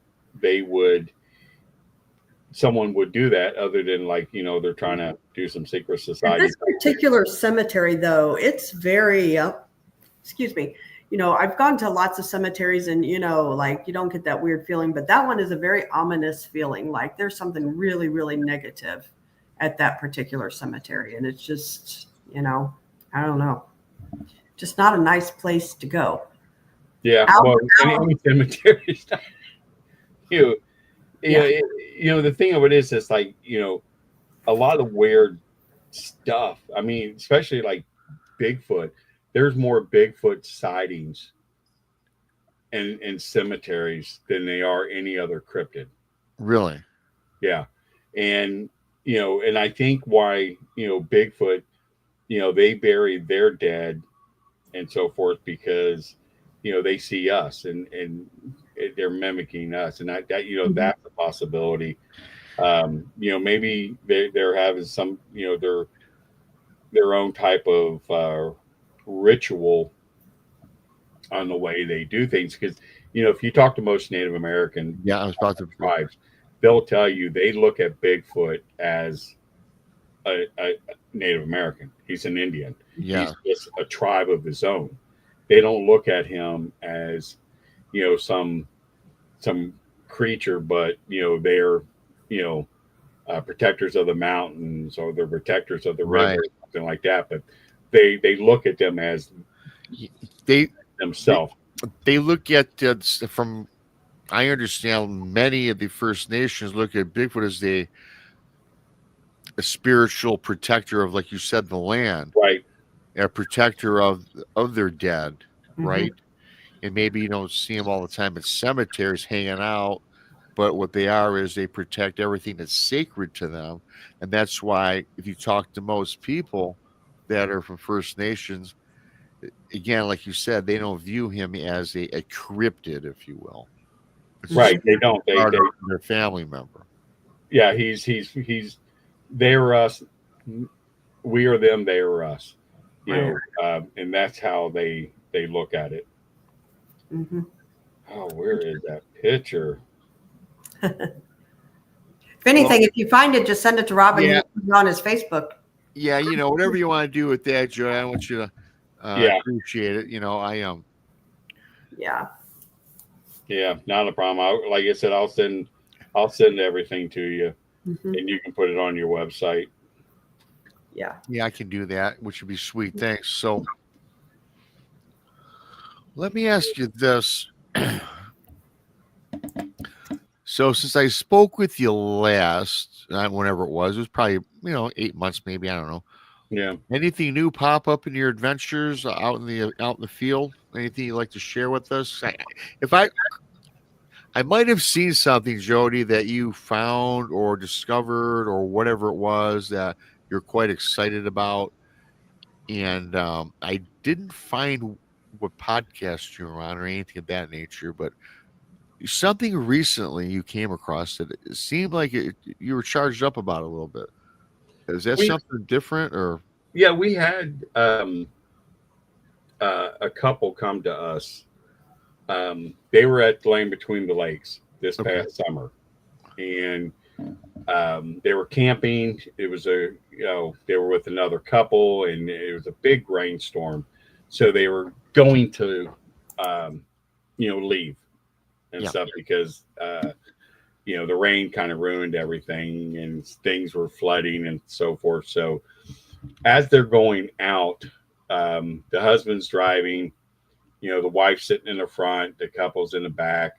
S1: someone would do that other than they're trying to do some secret society.
S4: This particular cemetery, though, it's very excuse me, I've gone to lots of cemeteries and you don't get that weird feeling, but that one is a very ominous feeling, like there's something really, really negative at that particular cemetery, and it's just I don't know, just not a nice place to go.
S1: Yeah, well, any cemetery stuff. The thing of it is, it's like, a lot of weird stuff. I mean, especially like Bigfoot. There's more Bigfoot sightings in cemeteries than they are any other cryptid.
S3: Really?
S1: Yeah. And, and I think why, Bigfoot, they bury their dead and so forth because, they see us and they're mimicking us, and that that's a possibility. Maybe they're having some their own type of ritual on the way they do things, because if you talk to most Native American
S3: I was about to
S1: tribes, they'll tell you they look at Bigfoot as a Native American. He's an Indian. He's just a tribe of his own. They don't look at him as some creature, but they're protectors of the mountains, or they're protectors of the river, or something like that. But they look at them as themselves.
S3: They look at from, I understand, many of the First Nations look at Bigfoot as a spiritual protector of, like you said, the land,
S1: right?
S3: A protector of their dead, right? And maybe you don't see them all the time in cemeteries hanging out, but what they are is they protect everything that's sacred to them. And that's why if you talk to most people that are from First Nations, again, like you said, they don't view him as a cryptid, if you will. It's
S1: right. They don't.
S3: Their family member.
S1: Yeah, he's they are us. We are them. They are us. And that's how they look at it. Oh, where is that picture?
S4: If anything, if you find it, just send it to Robin.
S3: Yeah.
S4: On his Facebook.
S3: Yeah, whatever you want to do with that, Joy, I want you to appreciate it. I
S4: Yeah.
S1: Yeah, not a problem. Like I said, I'll send everything to you, and you can put it on your website.
S4: Yeah.
S3: Yeah, I can do that, which would be sweet. Thanks. So let me ask you this. So since I spoke with you last, whenever it was probably 8 months, maybe, I don't know.
S1: Yeah.
S3: Anything new pop up in your adventures out in the field? Anything you'd like to share with us? I might have seen something, Jody, that you found or discovered or whatever it was that you're quite excited about. And I didn't find what podcast you were on or anything of that nature, but something recently you came across that it seemed like you were charged up about a little bit. Is that something different or?
S1: Yeah, we had a couple come to us. They were at Land Between the Lakes this past summer, and they were camping. It was they were with another couple, and it was a big rainstorm, so they were going to leave and stuff because the rain kind of ruined everything, and things were flooding and so forth. So as they're going out, the husband's driving, the wife's sitting in the front, the couple's in the back,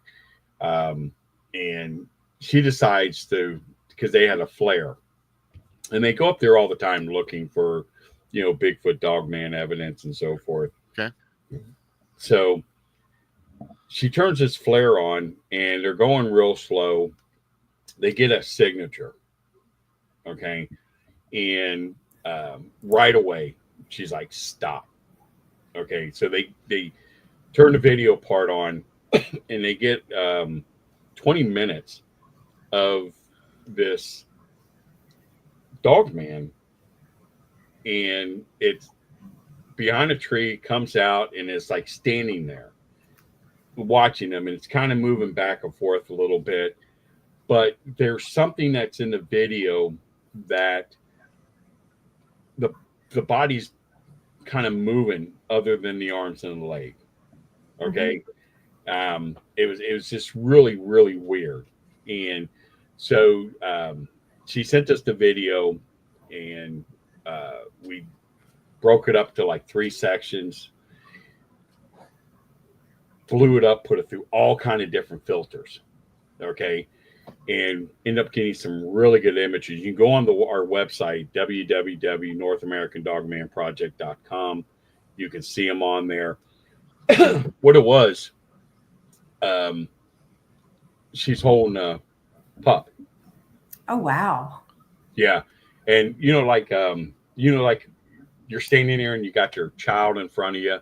S1: and she decides to, because they had a flare, and they go up there all the time looking for, Bigfoot, Dogman evidence and so forth.
S3: Okay.
S1: So she turns this flare on, and they're going real slow. They get a signature. Okay. And right away, she's like, stop. Okay. So they turn the video part on, and they get 20 minutes of this Dogman, and it's behind a tree, comes out, and it's like standing there watching them, and it's kind of moving back and forth a little bit. But there's something that's in the video that the body's kind of moving other than the arms and the leg. Okay. It was just really, really weird. And so she sent us the video, and we broke it up to like 3 sections, blew it up, put it through all kind of different filters. Okay. And end up getting some really good images. You can go on our website, www.northamericandogmanproject.com. You can see them on there. What it was, she's holding a pup.
S4: Oh, wow.
S1: Yeah. And, like you're standing there and you got your child in front of you,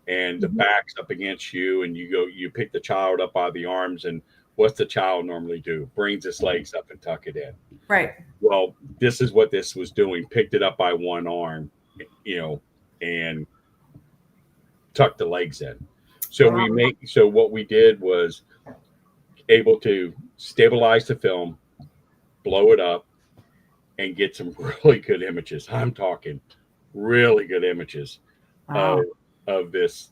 S1: and the back's up against you, and you pick the child up by the arms, and what's the child normally do? Brings its legs up and tuck it in.
S4: Right.
S1: Well, this is what this was doing. Picked it up by one arm, and tucked the legs in. So what we did was able to stabilize the film, blow it up, and get some really good images. I'm talking really good images of this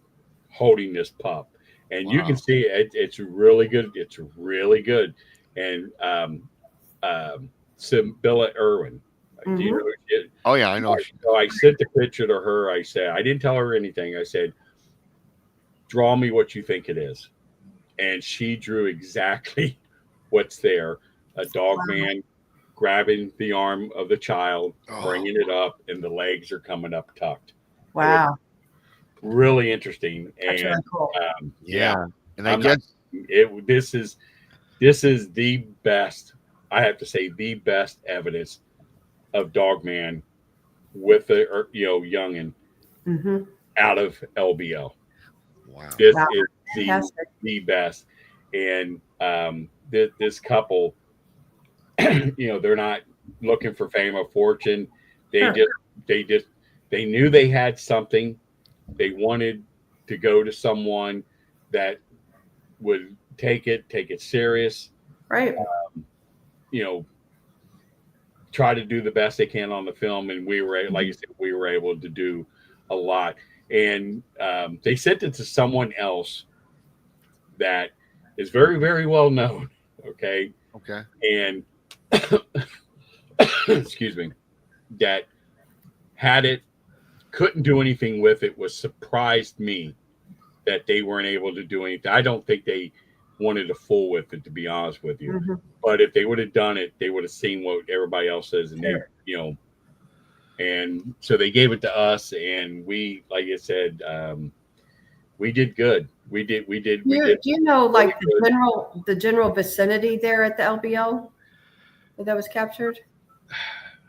S1: holding this pup. And you can see it's really good. It's really good. And Sibylla Irwin. Do you know it?
S3: Oh, yeah, I know.
S1: So I sent the picture to her. I said, I didn't tell her anything. I said, draw me what you think it is. And she drew exactly what's there. A dog man grabbing the arm of the child, bringing it up, and the legs are coming up tucked.
S4: Wow.
S1: Really interesting.
S4: That's
S1: and
S4: really cool.
S3: Yeah. And I guess
S1: this is the best, I have to say, the best evidence of Dogman with the youngin out of LBO.
S3: Wow.
S1: This is the best. And this couple, they're not looking for fame or fortune. They knew they had something. They wanted to go to someone that would take it serious.
S4: Right.
S1: Try to do the best they can on the film. And we were, like you said, we were able to do a lot. And they sent it to someone else that is very, very well known. Okay.
S3: Okay.
S1: And excuse me, that had it, couldn't do anything with it, was surprised me that they weren't able to do anything. I don't think they wanted to fool with it, to be honest with you.
S4: Mm-hmm.
S1: But if they would have done it, they would have seen what everybody else says, and they, you know, and so they gave it to us, and we, like I said, we did good. We did.
S4: Do you know, like the general vicinity there at the LBL that was captured?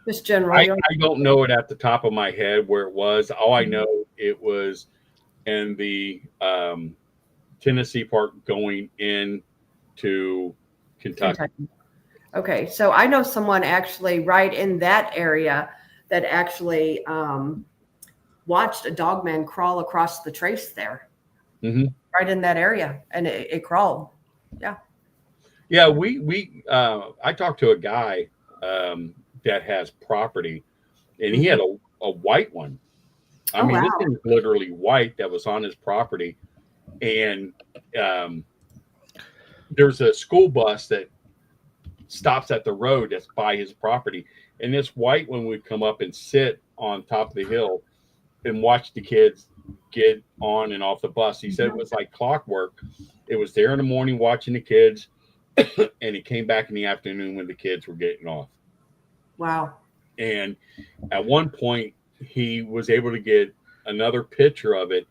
S4: Just general.
S1: I don't know it at the top of my head where it was. All I know, it was in the Tennessee part going into Kentucky.
S4: Okay, so I know someone actually right in that area that actually watched a dogman crawl across the trace there.
S1: Mm-hmm.
S4: Right in that area, and it crawled. Yeah.
S1: Yeah, I talked to a guy that has property, and he had a white one. I mean, wow. This thing is literally white that was on his property, and there's a school bus that stops at the road that's by his property, and this white one would come up and sit on top of the hill and watch the kids get on and off the bus. He said it was like clockwork. It was there in the morning watching the kids, and he came back in the afternoon when the kids were getting off.
S4: Wow.
S1: And at one point, he was able to get another picture of it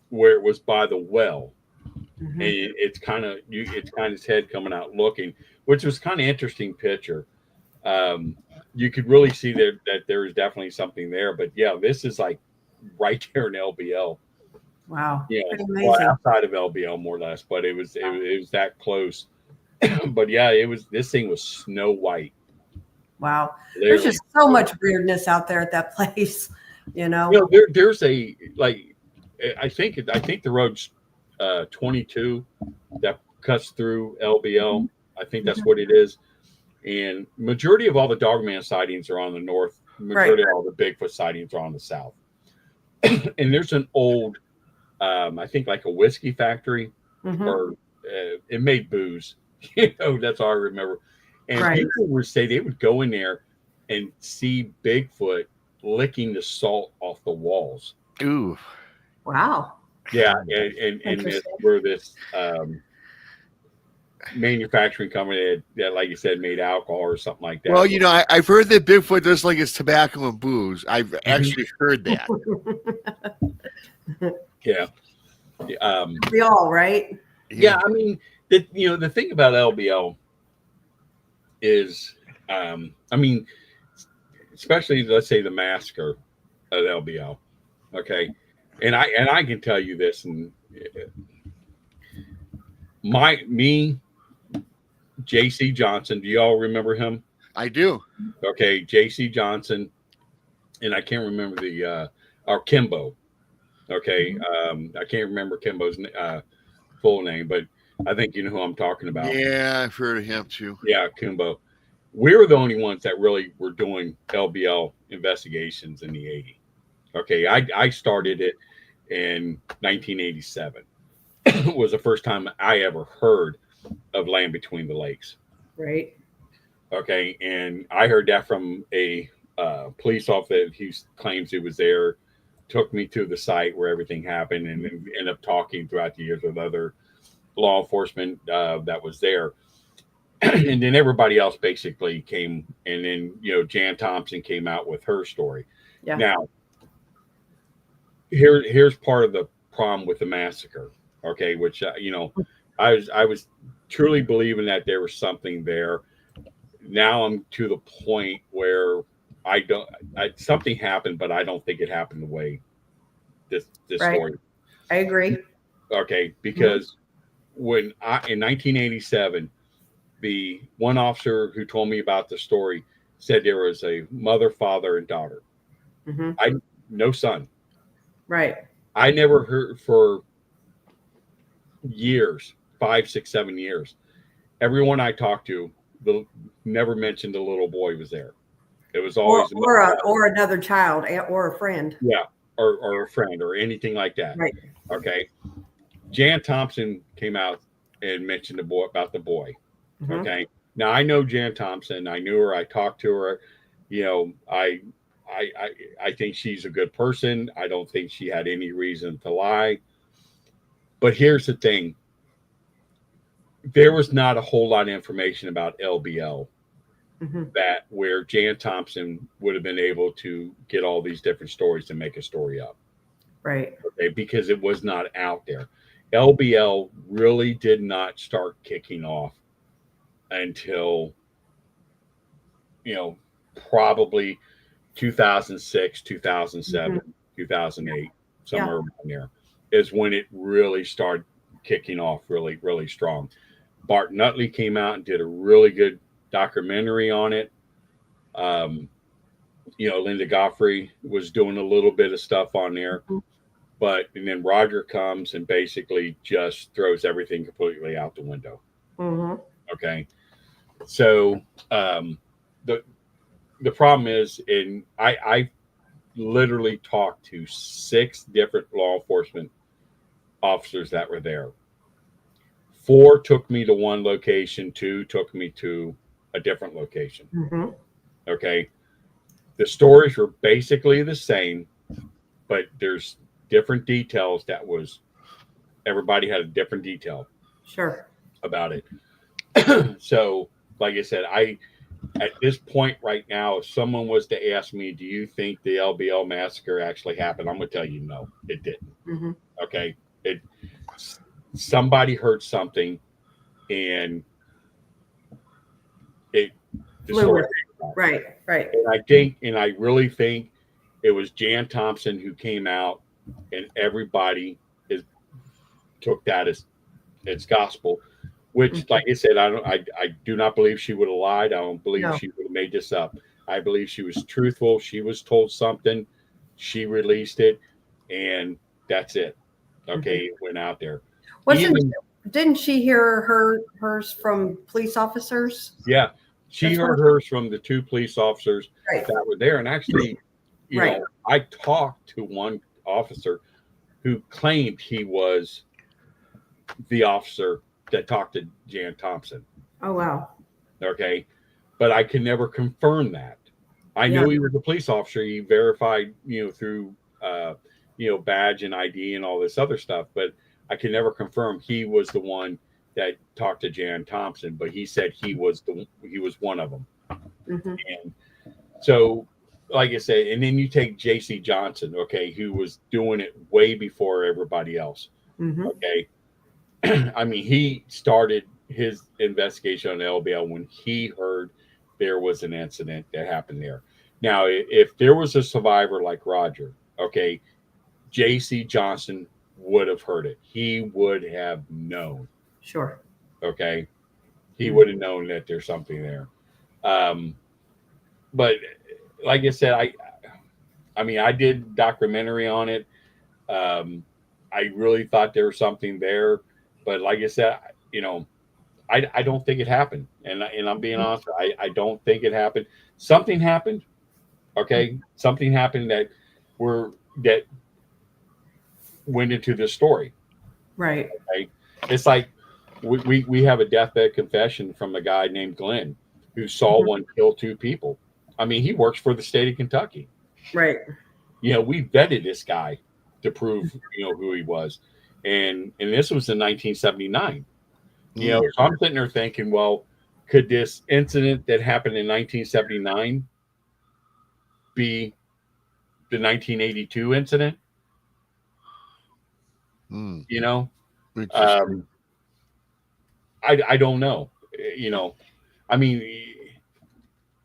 S1: where it was by the well. Mm-hmm. And it's kind of his head coming out looking, which was kind of interesting picture. You could really see that there is definitely something there. But yeah, this is like right there in LBL.
S4: Wow.
S1: Yeah, well, outside of LBL more or less, but it was that close. But yeah, this thing was snow white.
S4: Wow. Literally. There's just so much weirdness out there at that place, you know.
S1: There's a, like, I think the road's 22 that cuts through LBL. I think that's what it is. And majority of all the dogman sightings are on the north. Majority of all the Bigfoot sightings are on the south. And there's an old, I think like a whiskey factory, or it made booze. That's all I remember. And people would say they would go in there and see Bigfoot licking the salt off the walls.
S3: Ooh.
S4: Wow.
S1: Yeah. And it's where this manufacturing company that, like you said, made alcohol or something like that.
S3: Well, I've heard that Bigfoot does like his tobacco and booze. I've actually heard that.
S1: Yeah.
S4: We all, right?
S1: Yeah. I mean, the thing about LBL is, I mean, especially let's say the massacre at LBL. Okay. And I can tell you this, and JC Johnson, do y'all remember him?
S3: I do.
S1: Okay, JC Johnson, and I can't remember or Kimbo. Okay, I can't remember Kimbo's full name, but I think you know who I'm talking about.
S3: Yeah, I've heard of him too.
S1: Yeah, Kimbo. We were the only ones that really were doing LBL investigations in the 80s. Okay, I started it in 1987. It was the first time I ever heard of Land Between the Lakes.
S4: Right.
S1: Okay, and I heard that from a police officer who claims he was there, took me to the site where everything happened, and then ended up talking throughout the years with other law enforcement that was there. And then everybody else basically came, and then Jan Thompson came out with her story.
S4: Yeah.
S1: Now, here's part of the problem with the massacre. Okay, which I was truly believing that there was something there. Now I'm to the point where something happened, but I don't think it happened the way this story.
S4: I agree.
S1: Okay, because when in 1987, the one officer who told me about the story said there was a mother, father, and daughter. No son.
S4: Right.
S1: I never heard for years, 5, 6, 7 years. Everyone I talked to never mentioned the little boy was there. It was always
S4: or another child or a friend.
S1: Yeah, or a friend or anything like that.
S4: Right.
S1: Okay. Jan Thompson came out and mentioned about the boy.
S4: Mhm.
S1: Okay. Now I know Jan Thompson. I knew her. I talked to her. You know, I think she's a good person. I don't think she had any reason to lie. But here's the thing. There was not a whole lot of information about LBL
S4: Mhm.
S1: that where Jan Thompson would have been able to get all these different stories to make a story up.
S4: Right.
S1: Okay, because it was not out there. LBL really did not start kicking off until, probably 2006, 2007, 2008, somewhere around there is when it really started kicking off really, really strong. Bart Nutley came out and did a really good documentary on it. Linda Godfrey was doing a little bit of stuff on there, and then Roger comes and basically just throws everything completely out the window.
S4: Mhm.
S1: Okay. So, the problem is, I literally talked to 6 different law enforcement officers that were there. 4 took me to one location, 2 took me to a different location.
S4: Mhm.
S1: Okay. The stories were basically the same, but there's different details everybody had a different detail
S4: Sure.
S1: about it. So, like I said, at this point right now, if someone was to ask me, do you think the LBL massacre actually happened? I'm going to tell you, no, it didn't.
S4: Mhm.
S1: Okay. Somebody heard something and the story.
S4: Right. Right.
S1: And I really think it was Jan Thompson who came out and everybody took that as gospel, which, like I said, I do not believe she would have lied. I don't believe she would have made this up. I believe she was truthful. She was told something, she released it, and that's it. Okay, it went out there.
S4: Didn't she hear hers from police officers?
S1: Yeah, she heard hers from the 2 police officers that were there, and actually, I talked to one officer who claimed he was the officer that talked to Jan Thompson.
S4: Oh, wow.
S1: Okay. But I can never confirm that. I knew he was a police officer. He verified, through, badge and ID and all this other stuff. But I can never confirm he was the one that talked to Jan Thompson. But he said he was one of them.
S4: Mhm.
S1: And so, like I said, and then you take J.C. Johnson, okay, who was doing it way before everybody else.
S4: Mhm.
S1: Okay. I mean, he started his investigation on LBL when he heard there was an incident that happened there. Now, if there was a survivor like Roger, okay, J.C. Johnson would have heard it. He would have known.
S4: Sure.
S1: Okay. He would have known that there's something there. But like I said, I mean, I did documentary on it. I really thought there was something there. But like I said, I don't think it happened. And I'm being honest, I don't think it happened. Something happened. Okay. Something happened that went into this story.
S4: Right.
S1: Okay. It's like we have a deathbed confession from a guy named Glenn who saw one kill 2 people. I mean, he works for the state of Kentucky.
S4: Right.
S1: We vetted this guy to prove, who he was. And this was in 1979. So I'm sitting there thinking, well, could this incident that happened in 1979 be the 1982 incident? I don't know. I mean,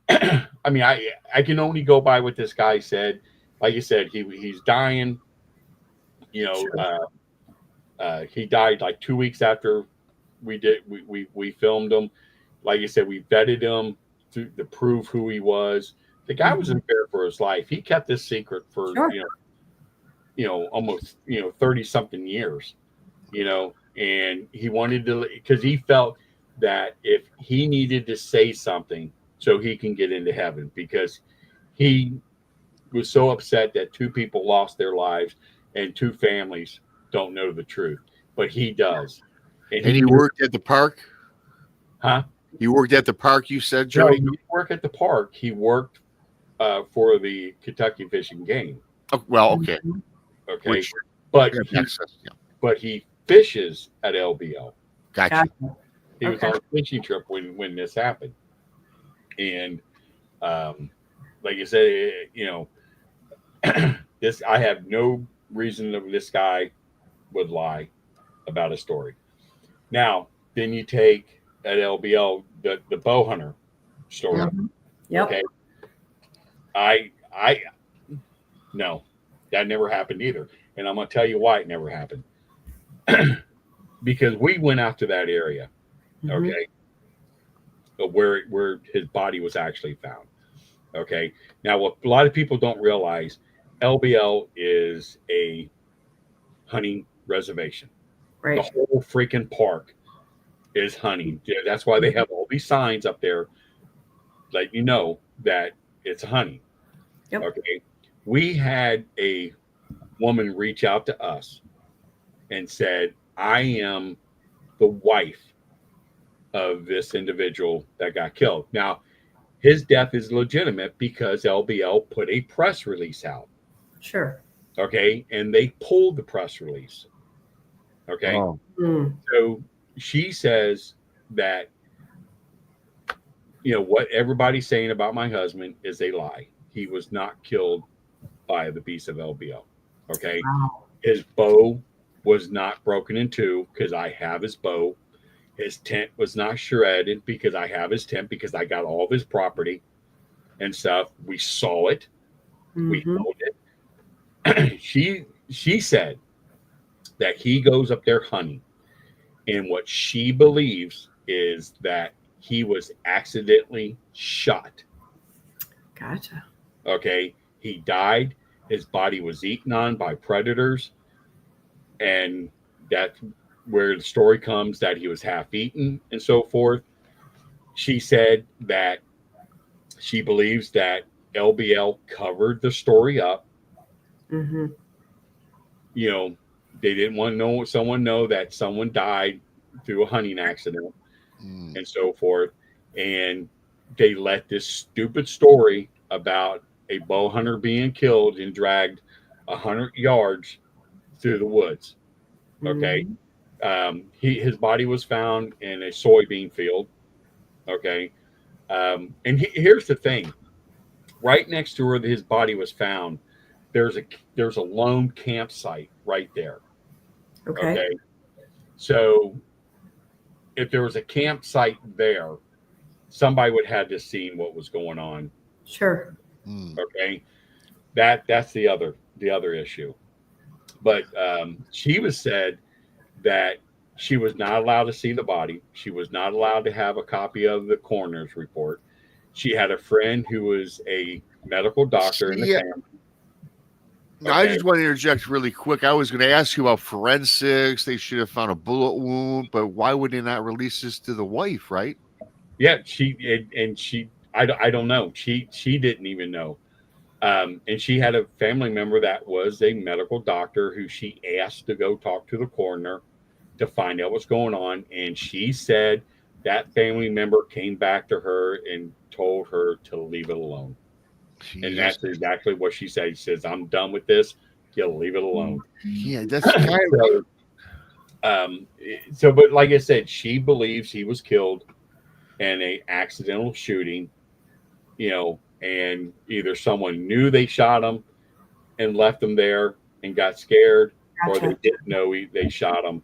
S1: I can only go by what this guy said. Like you said, he's dying. Sure. He died like 2 weeks after we filmed him. Like I said, we vetted him to prove who he was. The guy was in fear for his life. He kept this secret for almost 30 something years. And he wanted to, because he felt that if he needed to say something so he can get into heaven, because he was so upset that 2 people lost their lives and 2 families don't know the truth. but he does.
S3: And he worked at the park?
S1: Huh?
S3: He worked at the park, you said,
S1: No,
S3: Jody?
S1: he didn't work at the park. He worked for the Kentucky Fish and Game.
S3: Oh, well, okay.
S1: Okay.
S3: Which,
S1: but
S3: yeah,
S1: he fishes at LBL.
S3: Gotcha.
S1: He was on a fishing trip when this happened. And like I said, you know, this, I have no reason that this guy would lie about a story. Now, then you take at LBL the bow hunter story.
S4: Mm-hmm. Yep.
S1: Okay. I no, that never happened either. And I'm gonna tell you why it never happened. Because we went out to that area, okay, where his body was actually found. Okay. Now, what a lot of people don't realize, LBL is a hunting reservation.
S4: Right.
S1: The whole freaking park is hunting. Yeah, that's why they have all these signs up there, letting you know that it's hunting.
S4: Yep.
S1: Okay. We had a woman reach out to us and said, I am the wife of this individual that got killed. Now, his death is legitimate because LBL put a press release out.
S4: Sure.
S1: Okay. And they pulled the press release. Okay.
S3: Oh.
S1: So she says that, you know, what everybody's saying about my husband is a lie. He was not killed by the beast of LBL. Okay.
S4: Wow.
S1: His bow was not broken in two because I have his bow. His tent was not shredded because I have his tent, because I got all of his property and stuff. We saw it. We owned it. She said that he goes up there hunting, and what she believes is that he was accidentally shot.
S4: Gotcha.
S1: Okay. He died. His body was eaten on by predators. And that's where the story comes that he was half eaten and so forth. She said that she believes that LBL covered the story up.
S4: Mm-hmm.
S1: You know, they didn't want someone know that someone died through a hunting accident and so forth. And they let this stupid story about a bow hunter being killed and dragged 100 yards through the woods. Okay. His body was found in a soybean field. Okay. And here's the thing. Right next to where his body was found, there's a lone campsite right there.
S4: Okay.
S1: So if there was a campsite there, somebody would have to seen what was going on.
S4: Sure.
S1: Okay. That's the other issue. But she was said that she was not allowed to see the body. She was not allowed to have a copy of the coroner's report. She had a friend who was a medical doctor in the family.
S3: Okay. I just want to interject really quick. I was going to ask you about forensics. They should have found a bullet wound, but why would they not release this to the wife, right?
S1: Yeah, I don't know. She didn't even know. And she had a family member that was a medical doctor who she asked to go talk to the coroner to find out what's going on. And she said that family member came back to her and told her to leave it alone. Jeez. And that's exactly what she said. She says, I'm done with this. You'll leave it alone.
S3: Yeah, that's kind
S1: of so, but like I said, she believes he was killed in an accidental shooting, you know, and either someone knew they shot him and left him there and got scared, or they didn't know they shot him.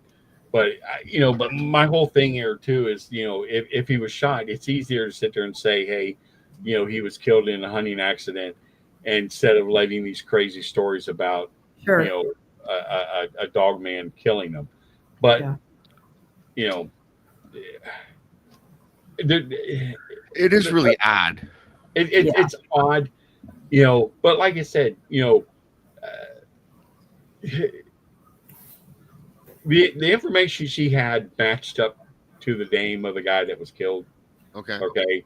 S1: But, you know, but my whole thing here too is, you know, if he was shot, it's easier to sit there and say, hey, you know, he was killed in a hunting accident, instead of letting these crazy stories about, you know, a dog man killing them. But, you know,
S3: it is really odd.
S1: It's odd, you know, but like I said, you know, the information she had matched up to the name of the guy that was killed. Okay.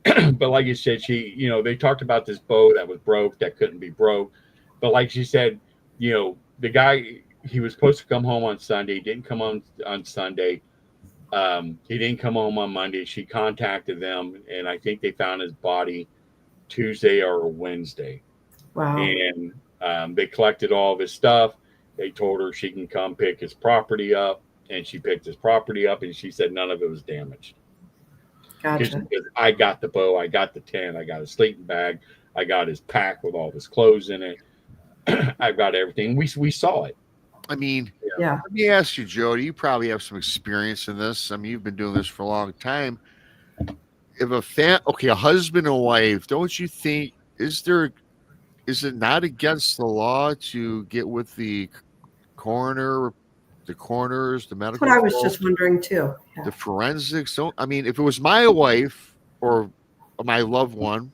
S1: But like you said, you know, they talked about this bow that was broke, that couldn't be broke. But like she said, you know, the guy he was supposed to come home on Sunday. He didn't come on Sunday. He didn't come home on Monday. She contacted them, and I think they found his body Tuesday or Wednesday.
S4: Wow.
S1: And they collected all of his stuff. They told her she can come pick his property up, and she picked his property up, and she said none of it was damaged.
S4: Gotcha.
S1: Because I got the bow, I got the tent, I got his sleeping bag, I got his pack with all his clothes in it. I've got everything. We saw it.
S3: I mean,
S4: Yeah.
S3: let me ask you, Jody, you probably have some experience in this. I mean, you've been doing this for a long time. If a husband and wife, don't you think, is it not against the law to get with the coroners, the medical?
S4: That's what I was just wondering too. Yeah.
S3: The forensics. I mean, if it was my wife or my loved one,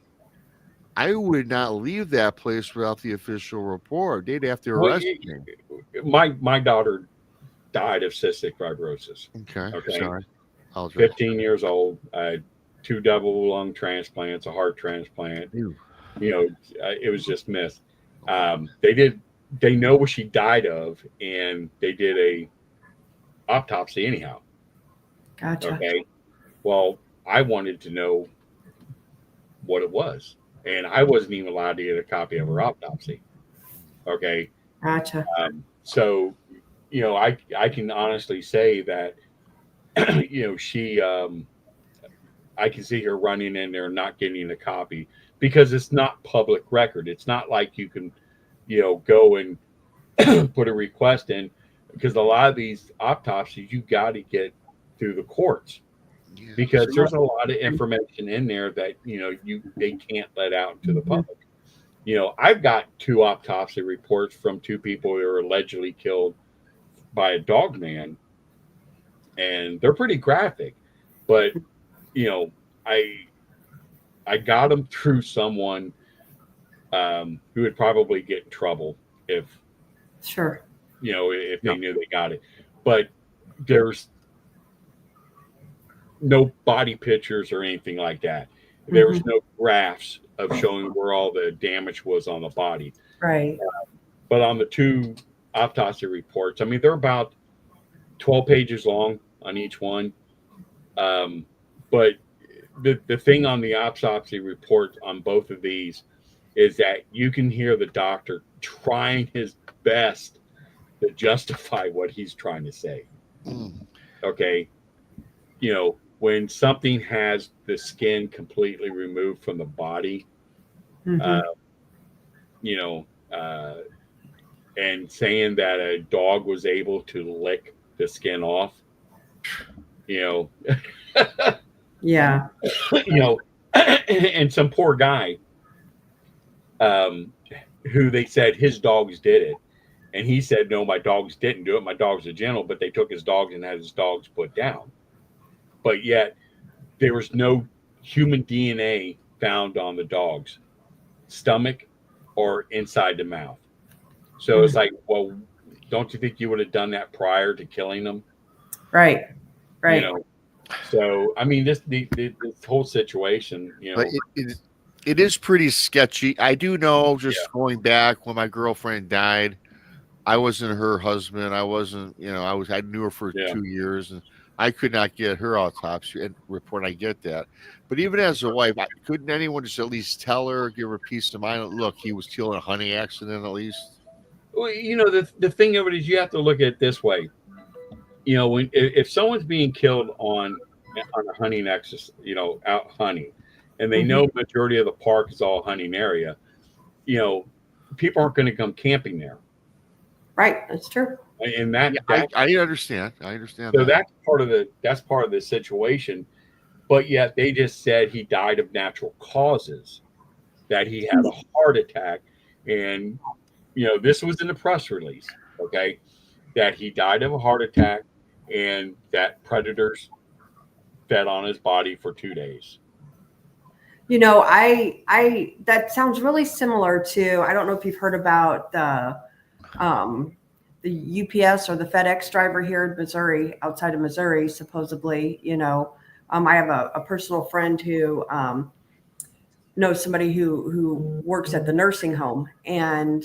S3: I would not leave that place without the official report. They'd have to arrest me.
S1: My daughter died of cystic fibrosis.
S3: Okay. Sorry.
S1: 15 years old. I had 2 double lung transplants, a heart transplant.
S3: Ew.
S1: You know, it was just missed. They know what she died of, and they did a autopsy anyhow.
S4: Gotcha.
S1: Okay. Well, I wanted to know what it was, and I wasn't even allowed to get a copy of her autopsy. Okay.
S4: Gotcha.
S1: So, you know, I can honestly say that, you know, she, I can see her running in there and not getting a copy because it's not public record. It's not like you can, you know, go and put a request in, because a lot of these autopsies you got to get through the courts, because there's a lot of information in there that, you know, they can't let out to the public. You know, I've got 2 autopsy reports from 2 people who were allegedly killed by a dog man, and they're pretty graphic, but, you know, I got them through someone who would probably get in trouble if,
S4: Sure,
S1: you know, if they knew they got it. But there's no body pictures or anything like that. There was no graphs of showing where all the damage was on the body.
S4: right.
S1: But on the 2 autopsy reports, I mean, they're about 12 pages long on each one. But the thing on the autopsy report on both of these is that you can hear the doctor trying his best to justify what he's trying to say. Okay. You know, when something has the skin completely removed from the body, you know, and saying that a dog was able to lick the skin off, you know,
S4: Yeah.
S1: you know, and some poor guy who they said his dogs did it. And he said, no, my dogs didn't do it. My dogs are gentle, but they took his dogs and had his dogs put down. But yet there was no human DNA found on the dog's stomach or inside the mouth. So it's like, well, don't you think you would have done that prior to killing them?
S4: Right. Right.
S1: You know, so I mean, this whole situation, you know,
S3: but it is pretty sketchy. I do know, just going back when my girlfriend died, I wasn't her husband. I wasn't, you know, I knew her for 2 years, and I could not get her autopsy report. I get that. But even as a wife, couldn't anyone just at least tell her, give her peace of mind? Look, he was killed in a hunting accident at least.
S1: well, you know, the thing of it is you have to look at it this way. You know, if someone's being killed on a hunting exercise, you know, out hunting, and they know majority of the park is all hunting area, you know, people aren't going to come camping there.
S4: Right. That's true.
S1: And that
S3: I understand. I understand.
S1: So that's part of the situation. But yet they just said he died of natural causes, that he had a heart attack, and you know, this was in the press release, okay, that he died of a heart attack and that predators fed on his body for 2 days.
S4: You know, I that sounds really similar to, I don't know if you've heard about the UPS or the FedEx driver here in Missouri, outside of Missouri, supposedly, you know, I have a personal friend who knows somebody who works at the nursing home, and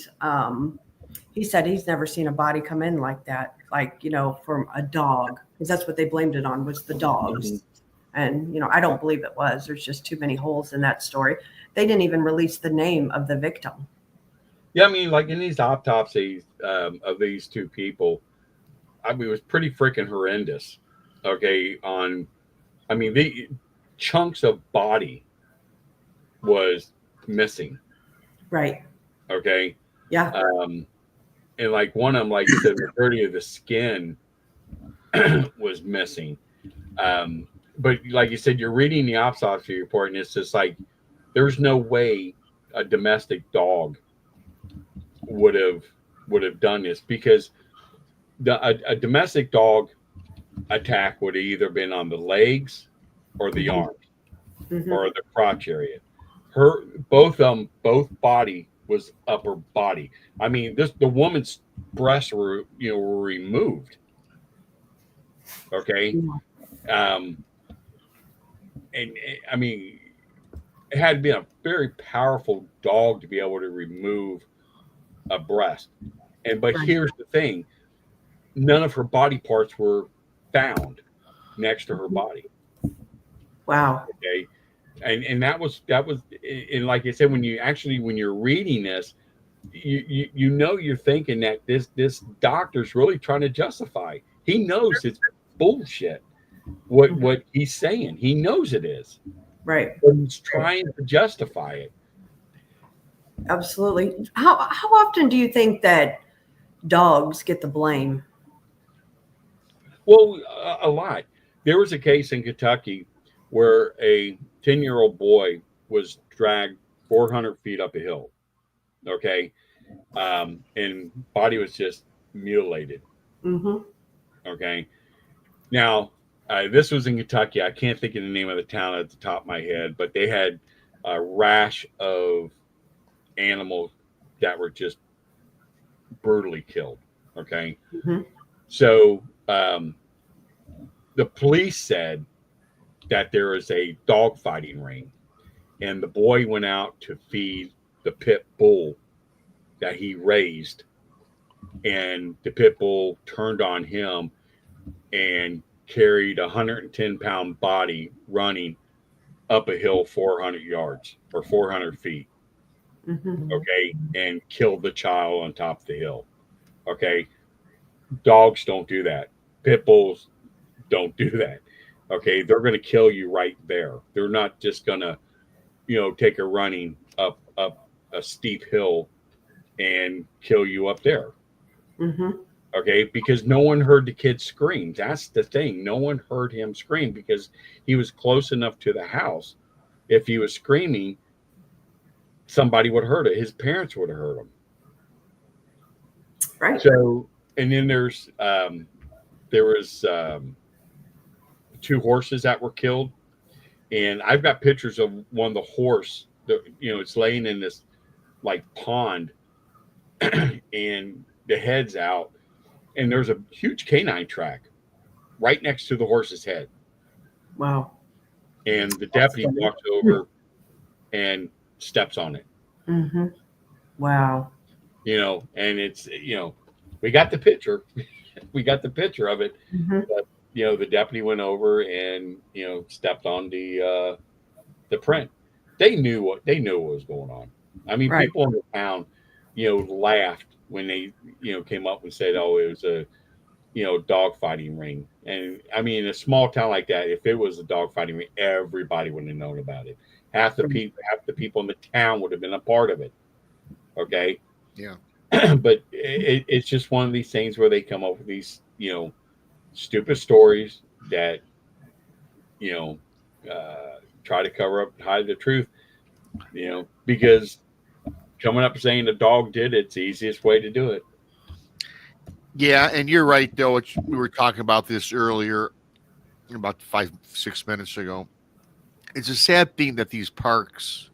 S4: He said he's never seen a body come in like that, like, from a dog, because that's what they blamed it on, was the dogs.
S1: Mm-hmm.
S4: And, I don't believe it was. There's just too many holes in that story. They didn't even release the name of the victim.
S1: Yeah, I mean, like in these autopsies of these two people, it was pretty freaking horrendous. Okay, the chunks of body was missing.
S4: Right.
S1: Okay.
S4: Yeah.
S1: And like one of them, like the majority of the skin was missing. But like you said, you're reading the autopsy report, and it's just like there's no way a domestic dog would have done this, because a domestic dog attack would have either been on the legs or the arms or the crotch area. Both body was upper body. I mean, the woman's breasts were removed. Okay. And I mean, it had been a very powerful dog to be able to remove a breast. But here's the thing: none of her body parts were found next to her body.
S4: Wow.
S1: Okay. And that was, and like I said, when you're reading this, you're thinking that this doctor's really trying to justify. He knows it's bullshit. What he's saying, he knows it is.
S4: Right.
S1: But he's trying to justify it.
S4: Absolutely. How often do you think that dogs get the blame?
S1: Well, a lot. There was a case in Kentucky where a 10-year-old boy was dragged 400 feet up a hill. Okay. And body was just mutilated.
S4: Mm-hmm.
S1: Okay. Now, this was in Kentucky. I can't think of the name of the town at the top of my head, but they had a rash of animals that were just brutally killed. Okay.
S4: Mm-hmm.
S1: So the police said that there is a dog fighting ring, and the boy went out to feed the pit bull that he raised, and the pit bull turned on him and carried a 110-pound body running up a hill 400 yards or 400 feet.
S4: Mm-hmm.
S1: Okay. And killed the child on top of the hill. Okay. Dogs don't do that. Pit bulls don't do that. Okay. They're going to kill you right there. They're not just going to, take a running up a steep hill and kill you up there.
S4: Mm-hmm.
S1: Okay, because no one heard the kid scream. That's the thing. No one heard him scream because he was close enough to the house. If he was screaming, somebody would have heard it. His parents would have heard him.
S4: Right.
S1: So, and then there was 2 horses that were killed, and I've got pictures of one of the horse. It's laying in this like pond, and the head's out. And there's a huge canine track right next to the horse's head.
S4: Wow.
S1: And the deputy walks over and steps on it.
S4: Mm-hmm. Wow.
S1: And it's, we got the picture. We got the picture of it.
S4: Mm-hmm.
S1: But, the deputy went over and, stepped on the print. They knew what was going on. I mean,
S4: Right.
S1: People in the town, laughed when they, came up and said, "Oh, it was a, dog fighting ring." And I mean, in a small town like that, if it was a dog fighting ring, everybody would have known about it. Half the people in the town would have been a part of it. Okay.
S3: Yeah.
S1: But it's just one of these things where they come up with these, stupid stories that, try to cover up, hide the truth, because coming up saying the dog did it's the easiest way to do it.
S3: Yeah, and you're right, though. We were talking about this earlier, about 5-6 minutes ago. It's a sad thing that these parks,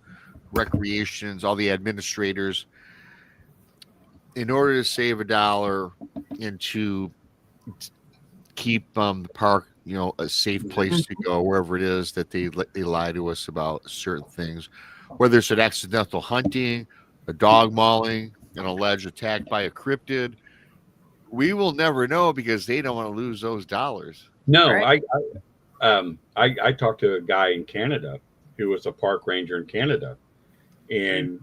S3: recreations, all the administrators, in order to save $1 and to keep the park, a safe place to go, wherever it is, that they lie to us about certain things, whether it's an accidental hunting, a dog mauling, an alleged attack by a cryptid. We will never know because they don't want to lose those dollars.
S1: No,
S4: Right.
S1: I talked to a guy in Canada who was a park ranger in Canada, and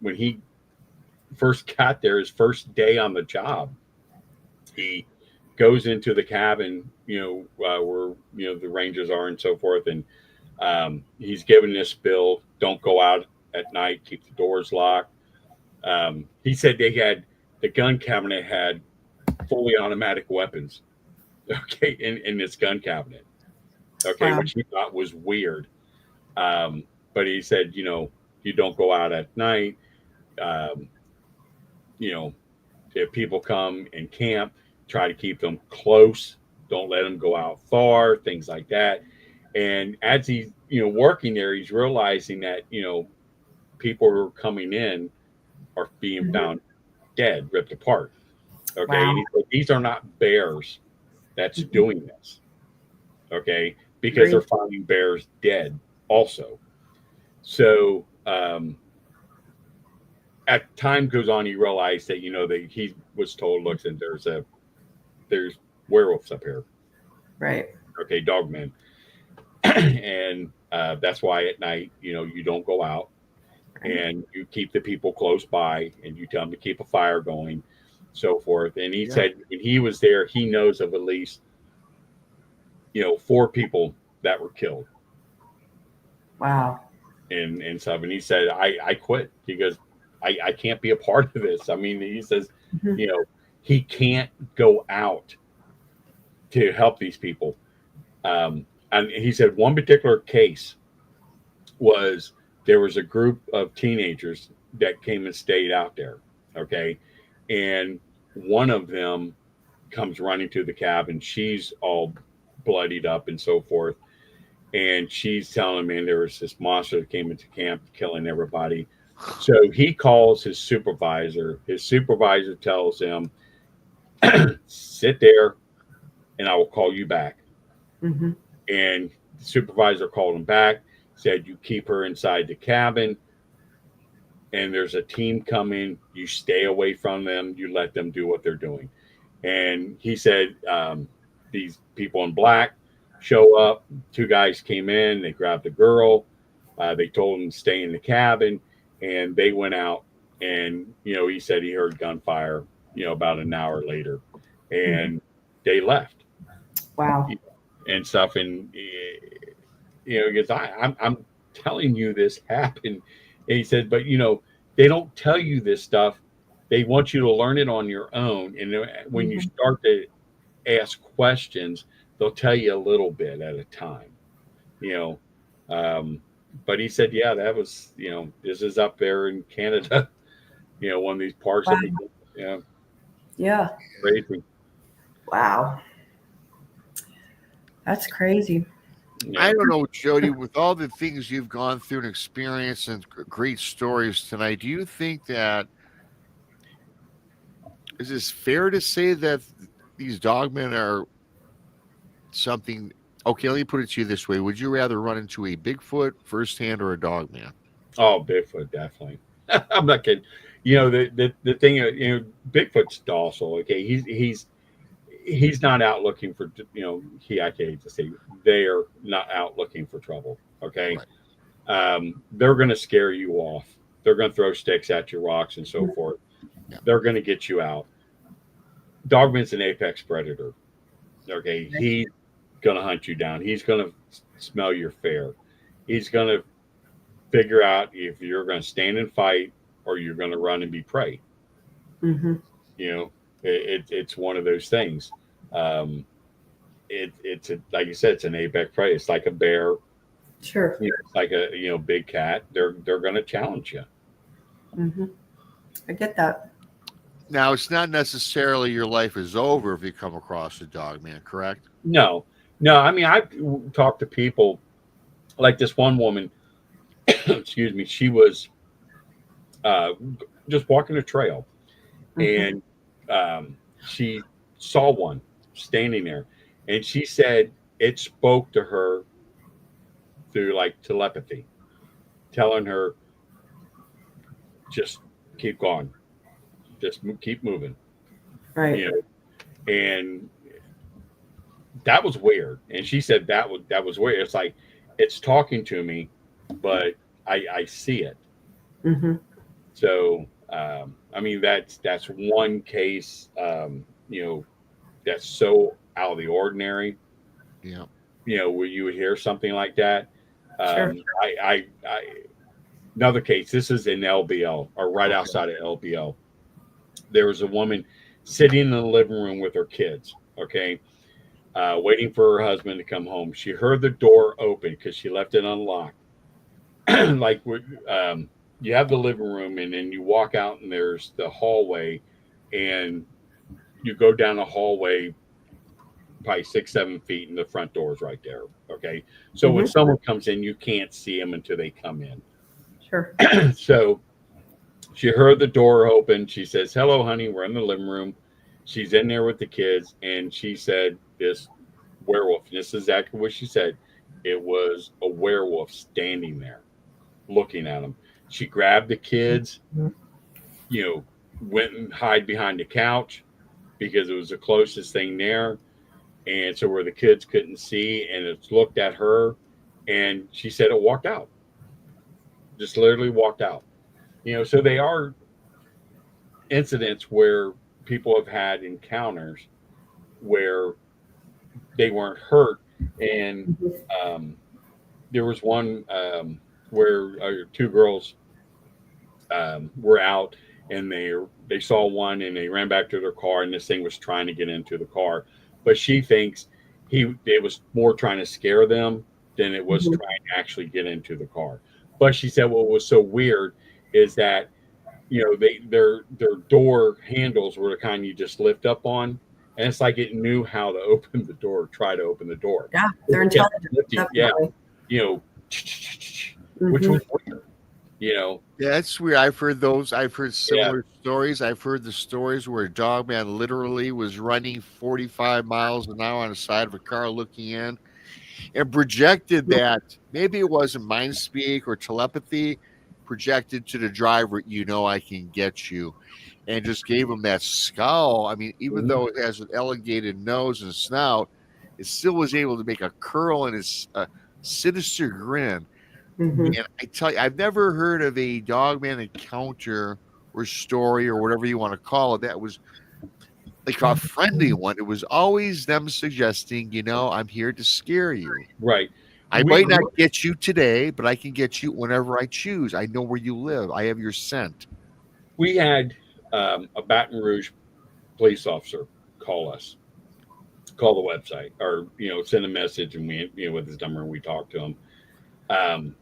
S1: when he first got there, his first day on the job, he goes into the cabin, where the rangers are and so forth, and he's given this bill: don't go out at night, keep the doors locked. He said the gun cabinet had fully automatic weapons, okay, in this gun cabinet, okay,
S4: Wow.
S1: which he thought was weird. But he said, you don't go out at night. Um, you know, if people come and camp, try to keep them close. Don't let them go out far, things like that. And as he's, working there, he's realizing that, people who are coming in are being
S4: Mhm.
S1: found dead, ripped apart. Okay.
S4: Wow.
S1: And he said, these are not bears that's
S4: Mhm.
S1: doing this. Okay. Because they're
S4: Agreed.
S1: finding bears dead also. So, as time goes on, he realized that, that he was told, look, and there's werewolves up here.
S4: Right.
S1: Okay. Dogmen. And that's why at night, you don't go out,
S4: Right.
S1: and you keep the people close by, and you tell them to keep a fire going, so forth. And he
S3: Yeah.
S1: said when he was there, he knows of at least 4 people that were killed
S4: Wow.
S1: and stuff. And he said, I quit. He goes, I can't be a part of this. I mean, he says,
S4: Mhm.
S1: he can't go out to help these people. And he said one particular case was there was a group of teenagers that came and stayed out there. Okay. And one of them comes running to the cabin. She's all bloodied up and so forth. And she's telling him, man, there was this monster that came into camp killing everybody. So he calls his supervisor. His supervisor tells him, sit there and I will call you back.
S4: Mhm.
S1: And the supervisor called him back, said, you keep her inside the cabin, and there's a team coming. You stay away from them. You let them do what they're doing. And he said, these people in black show up. 2 guys came in. They grabbed the girl. They told him to stay in the cabin, and they went out. And he said he heard gunfire. About an hour later, and they left
S4: Wow.
S1: and stuff. And because I'm telling you this happened. And he said, but they don't tell you this stuff. They want you to learn it on your own. And when you
S4: Mhm.
S1: start to ask questions, they'll tell you a little bit at a time. You know, but he said, yeah, that was this is up there in Canada. One of these parks
S4: Wow.
S1: that they,
S4: Yeah.
S1: crazy.
S4: Wow. That's crazy.
S1: Yeah.
S3: I don't know, Jody, with all the things you've gone through and experienced and great stories tonight, do you think that is this fair to say that these dogmen are something? Okay, let me put it to you this way: would you rather run into a Bigfoot firsthand or a dogman?
S1: Oh, Bigfoot, definitely. I'm not kidding. The thing, Bigfoot's docile. Okay, he's not out looking for I hate to say they are not out looking for trouble. Okay,
S3: Right.
S1: they're going to scare you off. They're going to throw sticks at you, rocks, and so forth.
S3: Yeah.
S1: They're going to get you out. Dogman's an apex predator. Okay, he's going to hunt you down. He's going to smell your fare. He's going to figure out if you're going to stand and fight or you're going to run and be prey.
S4: Mm-hmm.
S1: It's one of those things. Um, like you said, it's an apex prey. It's like a bear.
S4: Sure.
S1: It's like a big cat. They're going to challenge you.
S4: Mm-hmm. I get that.
S3: Now, it's not necessarily your life is over if you come across a dogman, correct?
S1: No. I mean, I've talked to people like this one woman. Excuse me. She was uh, just walking a trail,
S4: Mm-hmm.
S1: and she saw one standing there, and she said it spoke to her through like telepathy, telling her just keep going, just keep moving,
S4: Right.
S1: you know. And that was weird. And she said that was weird. It's like it's talking to me, but I see it.
S4: Mm-hmm.
S1: So I mean that's one case, you know, that's so out of the ordinary.
S3: Yeah.
S1: You know, where you would hear something like that.
S4: Sure.
S1: I another case. This is in LBL or right outside of LBL. There was a woman sitting in the living room with her kids. Okay, waiting for her husband to come home. She heard the door open because she left it unlocked. Like you have the living room, and then you walk out, and there's the hallway, and you go down the hallway probably 6-7 feet, and the front door is right there. Okay, so when someone comes in, you can't see them until they come in.
S4: Sure.
S1: So she heard the door open. She says, "Hello, honey. We're in the living room." She's in there with the kids, and she said, "This werewolf." And this is exactly what she said. It was a werewolf standing there, looking at them. She grabbed the kids, you know, went and hide behind the couch because it was the closest thing there, and so where the kids couldn't see, and it looked at her, and she said it walked out. Just literally walked out. You know, so they are incidents where people have had encounters where they weren't hurt. And there was one where two girls were out, and they saw one, and they ran back to their car, and this thing was trying to get into the car. But she thinks it was more trying to scare them than it was trying to actually get into the car. But she said what was so weird is that, you know, their door handles were the kind you just lift up on, and it's like it knew how to open the door, try to open the door.
S4: Yeah, they're intelligent.
S1: Yeah, you know, which was weird, you know.
S3: Yeah, that's weird. I've heard those. I've heard similar stories. I've heard the stories where a dogman literally was running 45 miles an hour on the side of a car looking in and projected that maybe it wasn't mind speak or telepathy, projected to the driver, you know, I can get you, and just gave him that scowl. I mean, even though it has an elongated nose and snout, it still was able to make a curl in his sinister grin. And I tell you, I've never heard of a dogman encounter or story or whatever you want to call it that was like a friendly one. It was always them suggesting, you know, I'm here to scare you.
S1: Right.
S3: I might not get you today, but I can get you whenever I choose. I know where you live. I have your scent.
S1: We had a Baton Rouge police officer call the website, or, you know, send a message, and we, you know, with his number, and we talked to him.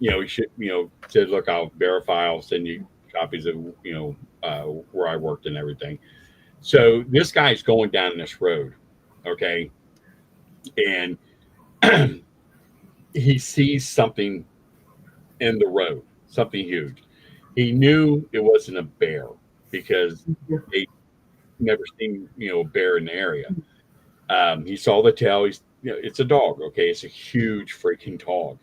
S1: You know, he should, you know, said, look, I'll verify, I'll send you copies of, you know, where I worked and everything. So this guy's going down this road, okay, and he sees something in the road, something huge. He knew it wasn't a bear because they never seen, you know, a bear in the area. He saw the tail. He's, you know, it's a dog, okay, it's a huge freaking dog.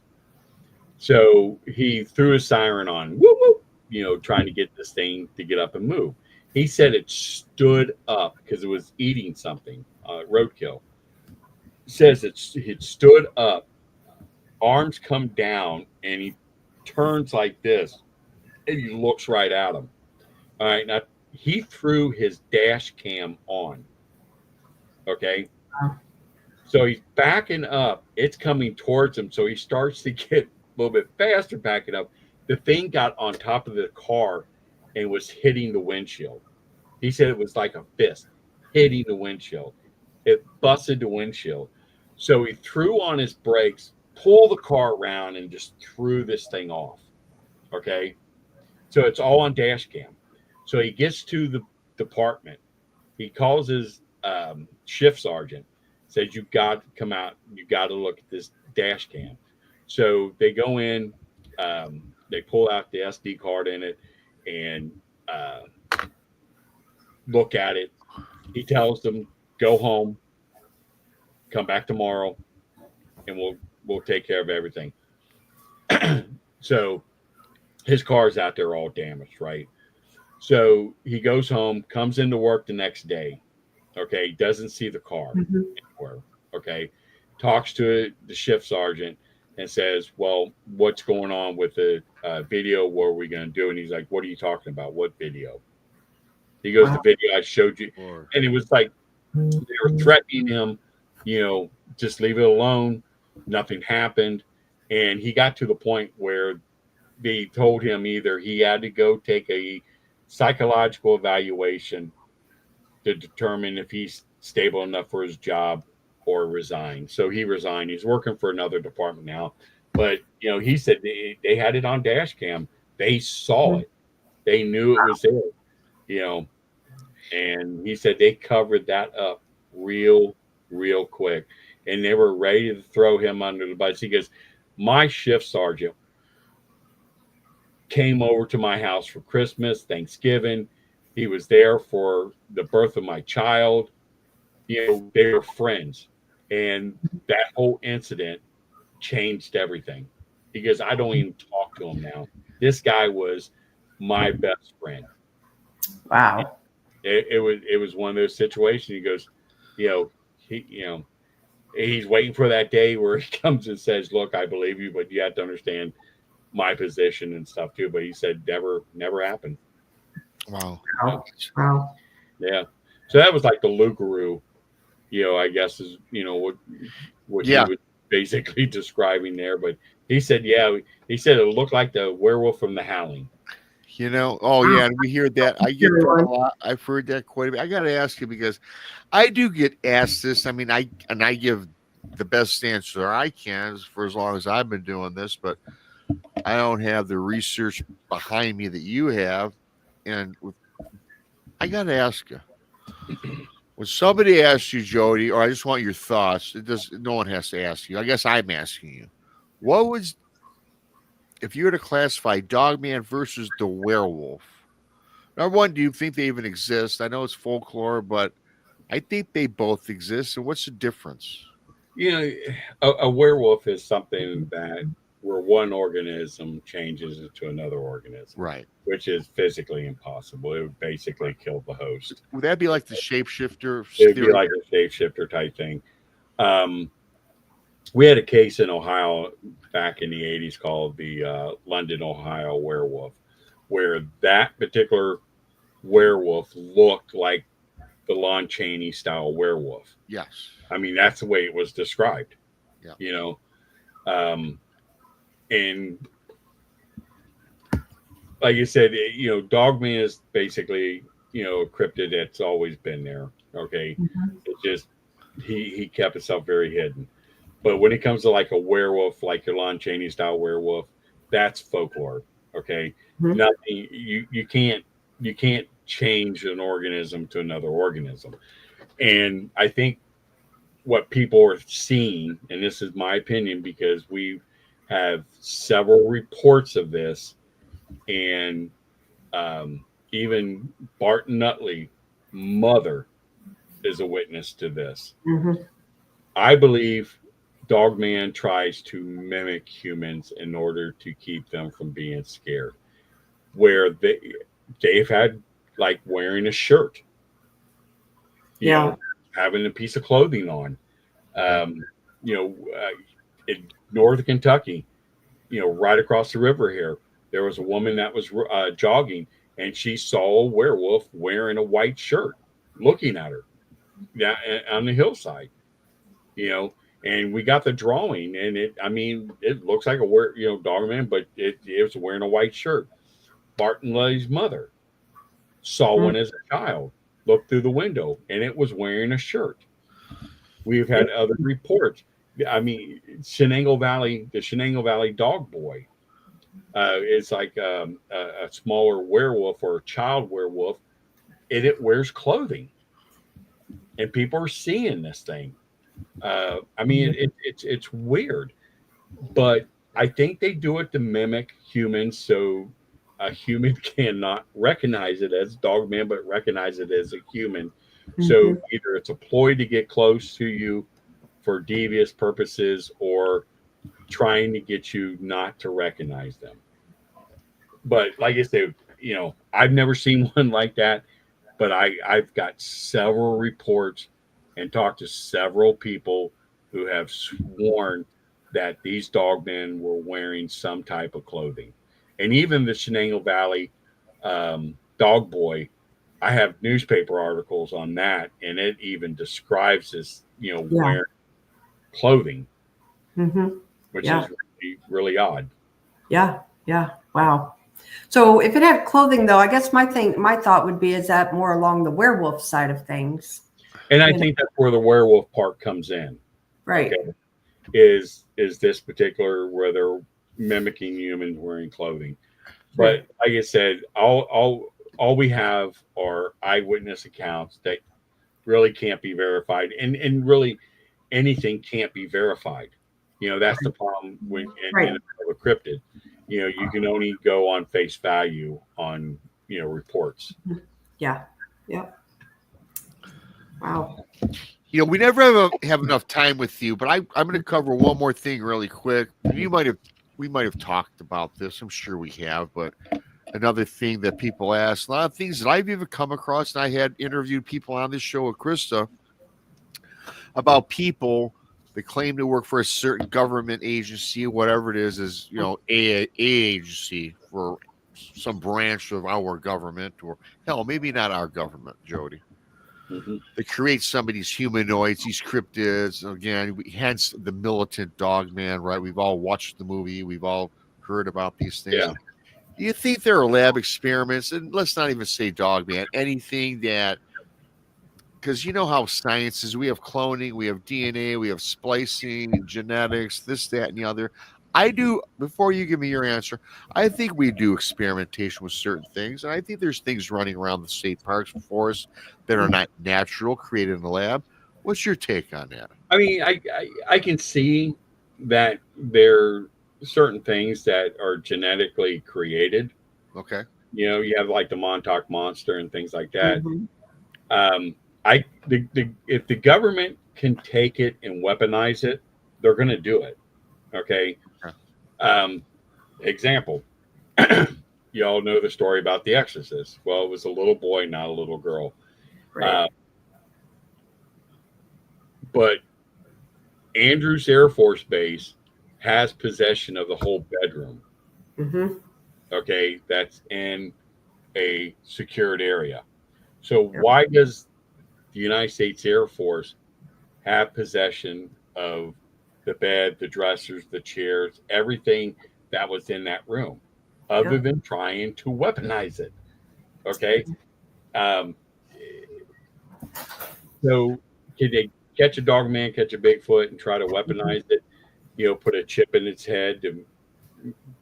S1: So he threw his siren on, whoop, whoop, you know, trying to get this thing to get up and move. He said it stood up because it was eating something, roadkill. Says it stood up, arms come down, and he turns like this, and he looks right at him. All right, now he threw his dash cam on. Okay. So he's backing up. It's coming towards him. So he starts to get a little bit faster backing up. The thing got on top of the car and was hitting the windshield. He said it was like a fist hitting the windshield. It busted the windshield. So he threw on his brakes, pulled the car around, and just threw this thing off. Okay. So it's all on dash cam. So he gets to the department. He calls his shift sergeant, says, "You got to come out. You got to look at this dash cam." So they go in, they pull out the SD card in it, and look at it. He tells them, "Go home, come back tomorrow, and we'll take care of everything." So his car's out there all damaged, right? So he goes home, comes into work the next day. Okay, doesn't see the car anywhere. Okay, talks to the shift sergeant and says, "Well, what's going on with the video? What are we going to do?" And he's like, "What are you talking about? What video?" He goes, "The video I showed you," and it was like they were threatening him. Just leave it alone. Nothing happened, and he got to the point where they told him either he had to go take a psychological evaluation to determine if he's stable enough for his job or resign. So he resigned. He's working for another department now. But, he said they had it on dash cam. They saw it. They knew it was there, and he said they covered that up real quick. And they were ready to throw him under the bus. He goes, my shift sergeant came over to my house for Christmas, Thanksgiving. He was there for the birth of my child. They were friends. And that whole incident changed everything. He goes, I don't even talk to him now. This guy was my best friend.
S4: Wow.
S1: It was one of those situations. He goes, he's waiting for that day where he comes and says, look, I believe you, but you have to understand my position and stuff too. But he said never happened.
S3: Wow.
S4: Wow.
S1: Yeah. So that was like the Lugaroo, I guess is, what he was basically describing there. But he said, he said it looked like the werewolf from The Howling.
S3: And we hear that. I get that a lot. I've heard that quite a bit. I got to ask you because I do get asked this. I mean, I give the best answer I can for as long as I've been doing this, but I don't have the research behind me that you have. And I got to ask you, when somebody asks you, Jody, or I just want your thoughts, no one has to ask you. I guess I'm asking you, if you were to classify Dogman versus the werewolf, number one, do you think they even exist? I know it's folklore, but I think they both exist. And what's the difference?
S1: A werewolf is something that where one organism changes into another organism,
S3: right?
S1: Which is physically impossible. It would basically kill the host.
S3: Would that be like the shapeshifter?
S1: It would be like a shapeshifter type thing. We had a case in Ohio back in the 80s called the London, Ohio werewolf, where that particular werewolf looked like the Lon Chaney style werewolf.
S3: Yes.
S1: I mean, that's the way it was described.
S3: Yeah.
S1: And like you said, Dogman is basically, a cryptid that's always been there. Okay. It's just, he kept himself very hidden. But when it comes to like a werewolf, like your Lon Chaney style werewolf, that's folklore. Okay. Nothing, you can't change an organism to another organism. And I think what people are seeing, and this is my opinion because we have several reports of this, and even Barton Nutley, mother, is a witness to this. I believe Dogman tries to mimic humans in order to keep them from being scared, where they've had like wearing a shirt, having a piece of clothing on, in Northern Kentucky, right across the river here, there was a woman that was jogging, and she saw a werewolf wearing a white shirt, looking at her on the hillside, and we got the drawing, and it looks like a Dogman, but it was wearing a white shirt. Barton Nutley's mother saw one as a child, looked through the window, and it was wearing a shirt. We've had other reports. I mean, the Shenango Valley dog boy is like a smaller werewolf or a child werewolf, and it wears clothing, and people are seeing this thing. It's weird, but I think they do it to mimic humans, so a human cannot recognize it as Dogman, but recognize it as a human. So either it's a ploy to get close to you for devious purposes, or trying to get you not to recognize them. But like I said, I've never seen one like that, but I've got several reports and talked to several people who have sworn that these dogmen were wearing some type of clothing. And even the Shenango Valley dog boy, I have newspaper articles on that, and it even describes this, wearing clothing, which is really, really odd.
S4: Yeah. Wow. So if it had clothing, though, I guess my thought would be, is that more along the werewolf side of things?
S1: And I think that's where the werewolf part comes in.
S4: Right.
S1: Okay? Is this particular where they're mimicking humans wearing clothing? But like I said, all we have are eyewitness accounts that really can't be verified, and really anything can't be verified. That's the problem when in a cryptid. You can only go on face value on reports.
S4: Yeah. Wow.
S3: We never have enough time with you, but I'm going to cover one more thing really quick. We might have talked about this. I'm sure we have, but another thing that people ask, a lot of things that I've even come across, and I had interviewed people on this show with Krista about people that claim to work for a certain government agency, whatever it is a agency for some branch of our government, or hell, maybe not our government, Jody. They create some of these humanoids, these cryptids. Again, hence the militant dogman, right? We've all watched the movie. We've all heard about these things.
S1: Yeah.
S3: Do you think there are lab experiments? And let's not even say dogman, anything that, because you know how science is. We have cloning, we have DNA, we have splicing, genetics, this, that, and the other. I do, before you give me your answer, I think we do experimentation with certain things. And I think there's things running around the state parks and forests that are not natural, created in the lab. What's your take on that?
S1: I mean, I can see that there are certain things that are genetically created.
S3: Okay.
S1: You have like the Montauk monster and things like that. If the government can take it and weaponize it, they're going to do it. Okay. Example. You all know the story about The Exorcist. Well, it was a little boy, not a little girl.
S4: Right.
S1: But Andrews Air Force Base has possession of the whole bedroom. Okay, that's in a secured area. So why does the United States Air Force have possession of the bed, the dressers, the chairs, everything that was in that room, other than trying to weaponize it? Okay. So can they catch a dogman, catch a Bigfoot, and try to weaponize it? Put a chip in its head to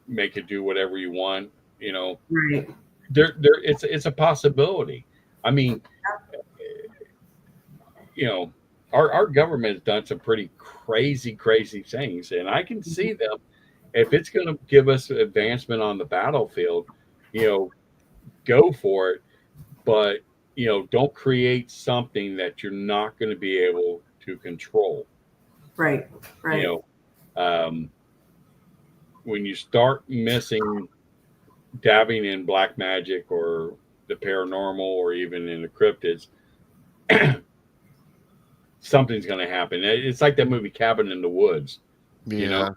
S1: make it do whatever you want.
S4: Right.
S1: It's a possibility. I mean, our government has done some pretty crazy things, and I can see them. If it's going to give us advancement on the battlefield, go for it. But don't create something that you're not going to be able to control.
S4: Right.
S1: When you start dabbing in black magic or the paranormal or even in the cryptids, something's going to happen. It's like that movie Cabin in the Woods, where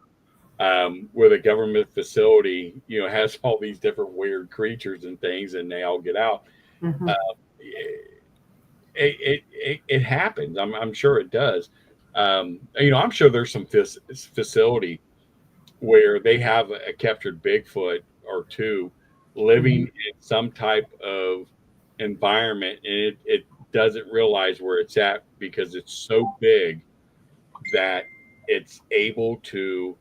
S1: the government facility, has all these different weird creatures and things, and they all get out. It happens. I'm sure it does. I'm sure there's some facility where they have a captured Bigfoot or two living in some type of environment, and it doesn't realize where it's at because it's so big that it's able to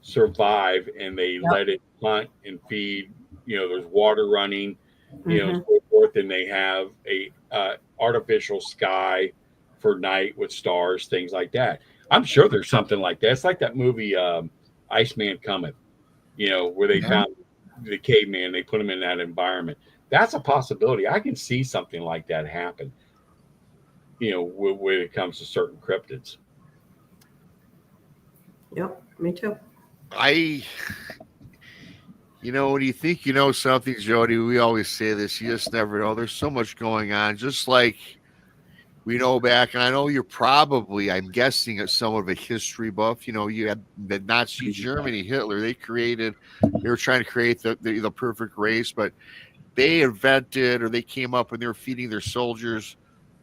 S1: survive, and they let it hunt and feed. There's water running, so forth, and they have a artificial sky for night with stars, things like that. I'm sure there's something like that. It's like that movie Iceman Cometh, where they found the caveman, they put him in that environment. That's a possibility. I can see something like that happen, when it comes to certain cryptids.
S4: Yep, me too.
S3: You know, when you think you know something, Jody, we always say this, you just never know. There's so much going on. Just like we know back, and I know you're probably, I'm guessing, somewhat of a history buff. You know, you had the Nazi Germany, Hitler, they were trying to create the perfect race, but they invented, or they came up and they were feeding their soldiers,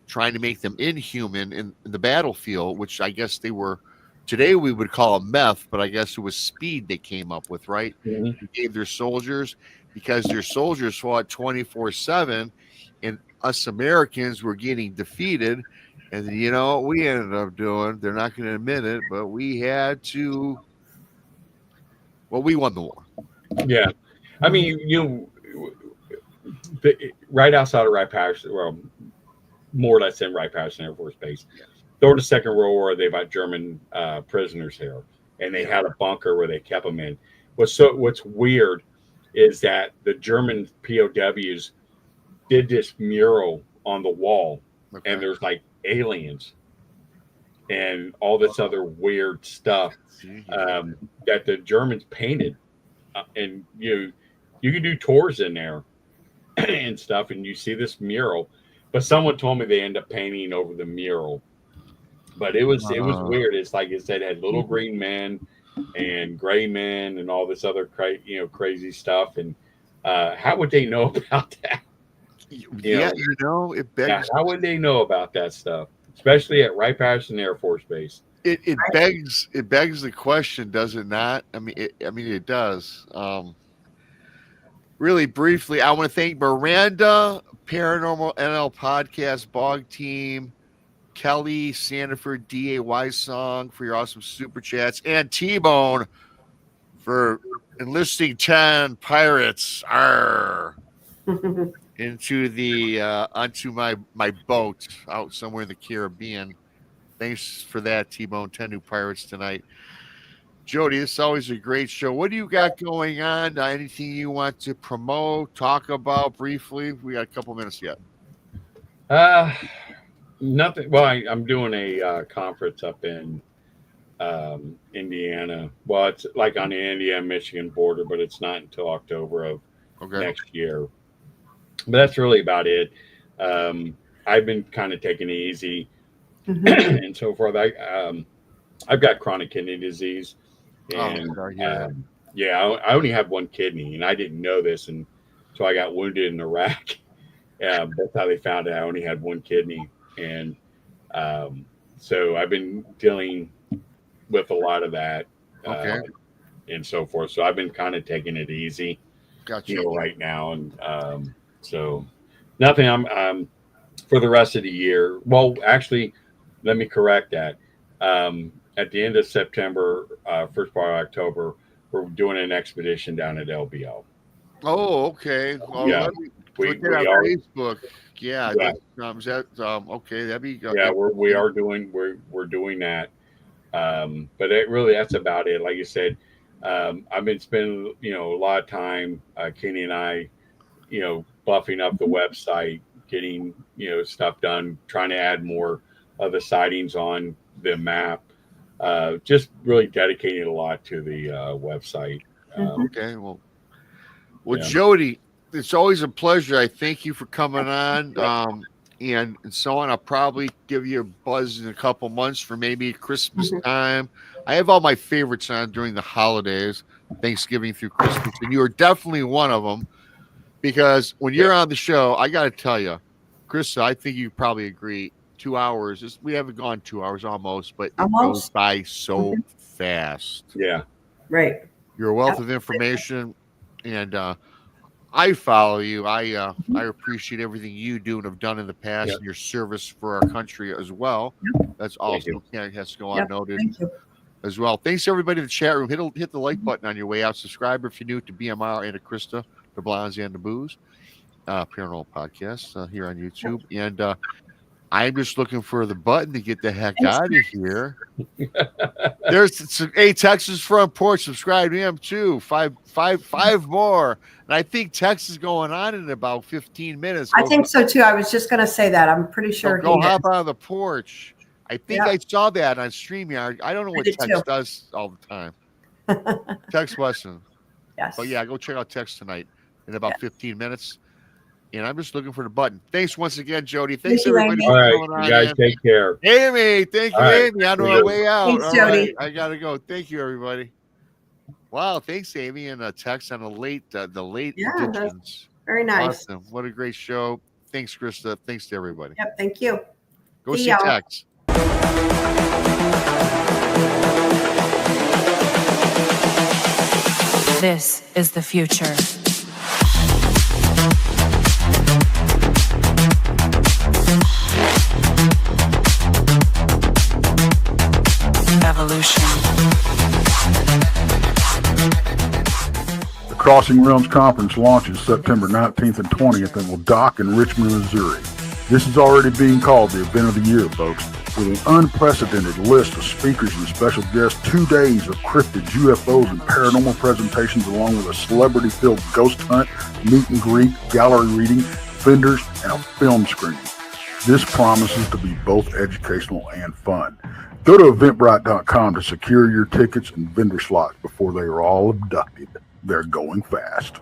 S3: trying to make them inhuman in the battlefield, which I guess they were, today we would call a meth, but I guess it was speed they came up with, right?
S1: Mhm.
S3: They gave their soldiers, because their soldiers fought 24/7, and us Americans were getting defeated. And you know what we ended up doing? They're not going to admit it, but we had to. Well, we won the war.
S1: Yeah, I mean, right outside of Wright-Patterson, well, more or less in Wright-Patterson Air Force Base.
S3: Yeah.
S1: During the Second World War, they got German prisoners here, and they had a bunker where they kept them in. What's weird is that the German POWs did this mural on the wall,
S3: Okay.
S1: and there's like aliens and all this other weird stuff that the Germans painted, and you can do tours in there and stuff, and you see this mural. But someone told me they end up painting over the mural. But it was weird. It's like it said it had little green men and gray men and all this other crazy stuff. And how would they know about that?
S3: It begs.
S1: How would they know about that stuff, especially at Wright-Patterson Air Force Base?
S3: It begs the question, does it not? I mean, it does. Really briefly, I want to thank Miranda, Paranormal NL Podcast, Bog Team, Kelly, Sandiford, DAY Song for your awesome super chats, and T-Bone for enlisting 10 pirates into the onto my boat out somewhere in the Caribbean. Thanks for that, T-Bone. 10 new pirates tonight. Jody, it's always a great show. What do you got going on? Anything you want to promote, talk about briefly? We got a couple minutes yet.
S1: Nothing. Well, I'm doing a conference up in Indiana. Well, it's like on the Indiana-Michigan border, but it's not until October of next year. But that's really about it. I've been kind of taking it easy and so forth. I've got chronic kidney disease. And I only have one kidney, and I didn't know this until I got wounded in Iraq. That's how they found out I only had one kidney. And so I've been dealing with a lot of that and so forth. So I've been kind of taking it easy, right now. And so nothing. I'm for the rest of the year. Well, actually, let me correct that. At the end of September, first part of October, we're doing an expedition down at LBO.
S3: Oh, okay. Well,
S1: yeah,
S3: we are Facebook. Yeah. Okay. That'd be.
S1: Yeah, we're doing that. But that's about it. Like you said, I've been spending a lot of time, Kenny and I, buffing up the website, getting stuff done, trying to add more of the sightings on the map. Just really dedicating a lot to the website.
S3: Okay. Well, Jody, it's always a pleasure. I thank you for coming on. And so on. I'll probably give you a buzz in a couple months for maybe Christmas time. I have all my favorites on during the holidays, Thanksgiving through Christmas, and you are definitely one of them. Because when you're on the show, I got to tell you, Krista, I think you probably agree. 2 hours. We haven't gone 2 hours almost, but it goes by so fast.
S1: Yeah.
S4: Right.
S3: You're a wealth of information, and I follow you. I appreciate everything you do and have done in the past and your service for our country as well. That's also has to go unnoted as well. Thanks everybody in the chat room. Hit the like button on your way out. Subscribe if you're new to BMR and Krista, the Blondes and the Booze, Paranormal Podcast here on YouTube. And I'm just looking for the button to get the heck out of here. There's Texas Front Porch. Subscribe to him too. Five more. And I think Tex is going on in about 15 minutes.
S4: I think so too. I was just going to say that. I'm pretty sure.
S3: Go hop on the porch. I think I saw that on StreamYard. I don't know what Tex does all the time. Tex Wesson.
S4: Yes.
S3: But yeah, go check out Text tonight in about 15 minutes. And I'm just looking for the button. Thanks once again, Jody. Thanks,
S4: Thank you,
S3: everybody.
S4: Amy.
S1: All
S3: for
S1: right,
S3: coming
S1: you
S3: on
S1: guys
S3: in.
S1: take care.
S3: Amy, thank you,
S1: All right.
S3: Amy. On
S1: See
S3: our
S1: you.
S3: way out.
S4: Thanks,
S3: All
S4: Jody.
S3: right, I gotta go. Thank you, everybody. Wow, thanks, Amy, and Text on the late
S4: Yeah, that's
S3: editions.
S4: very nice.
S3: Awesome. What a great show. Thanks, Krista. Thanks to everybody.
S4: Yep. Thank you.
S3: Go
S4: See
S3: see
S4: y'all.
S3: Text.
S5: This is the future. Evolution.
S2: The Crossing Realms Conference launches September 19th and 20th and will dock in Richmond, Missouri. This is already being called the event of the year, folks, with an unprecedented list of speakers and special guests, 2 days of cryptids, UFOs, and paranormal presentations, along with a celebrity-filled ghost hunt, meet and greet, gallery reading, vendors, and a film screening. This promises to be both educational and fun. Go to eventbrite.com to secure your tickets and vendor slots before they are all abducted. They're going fast.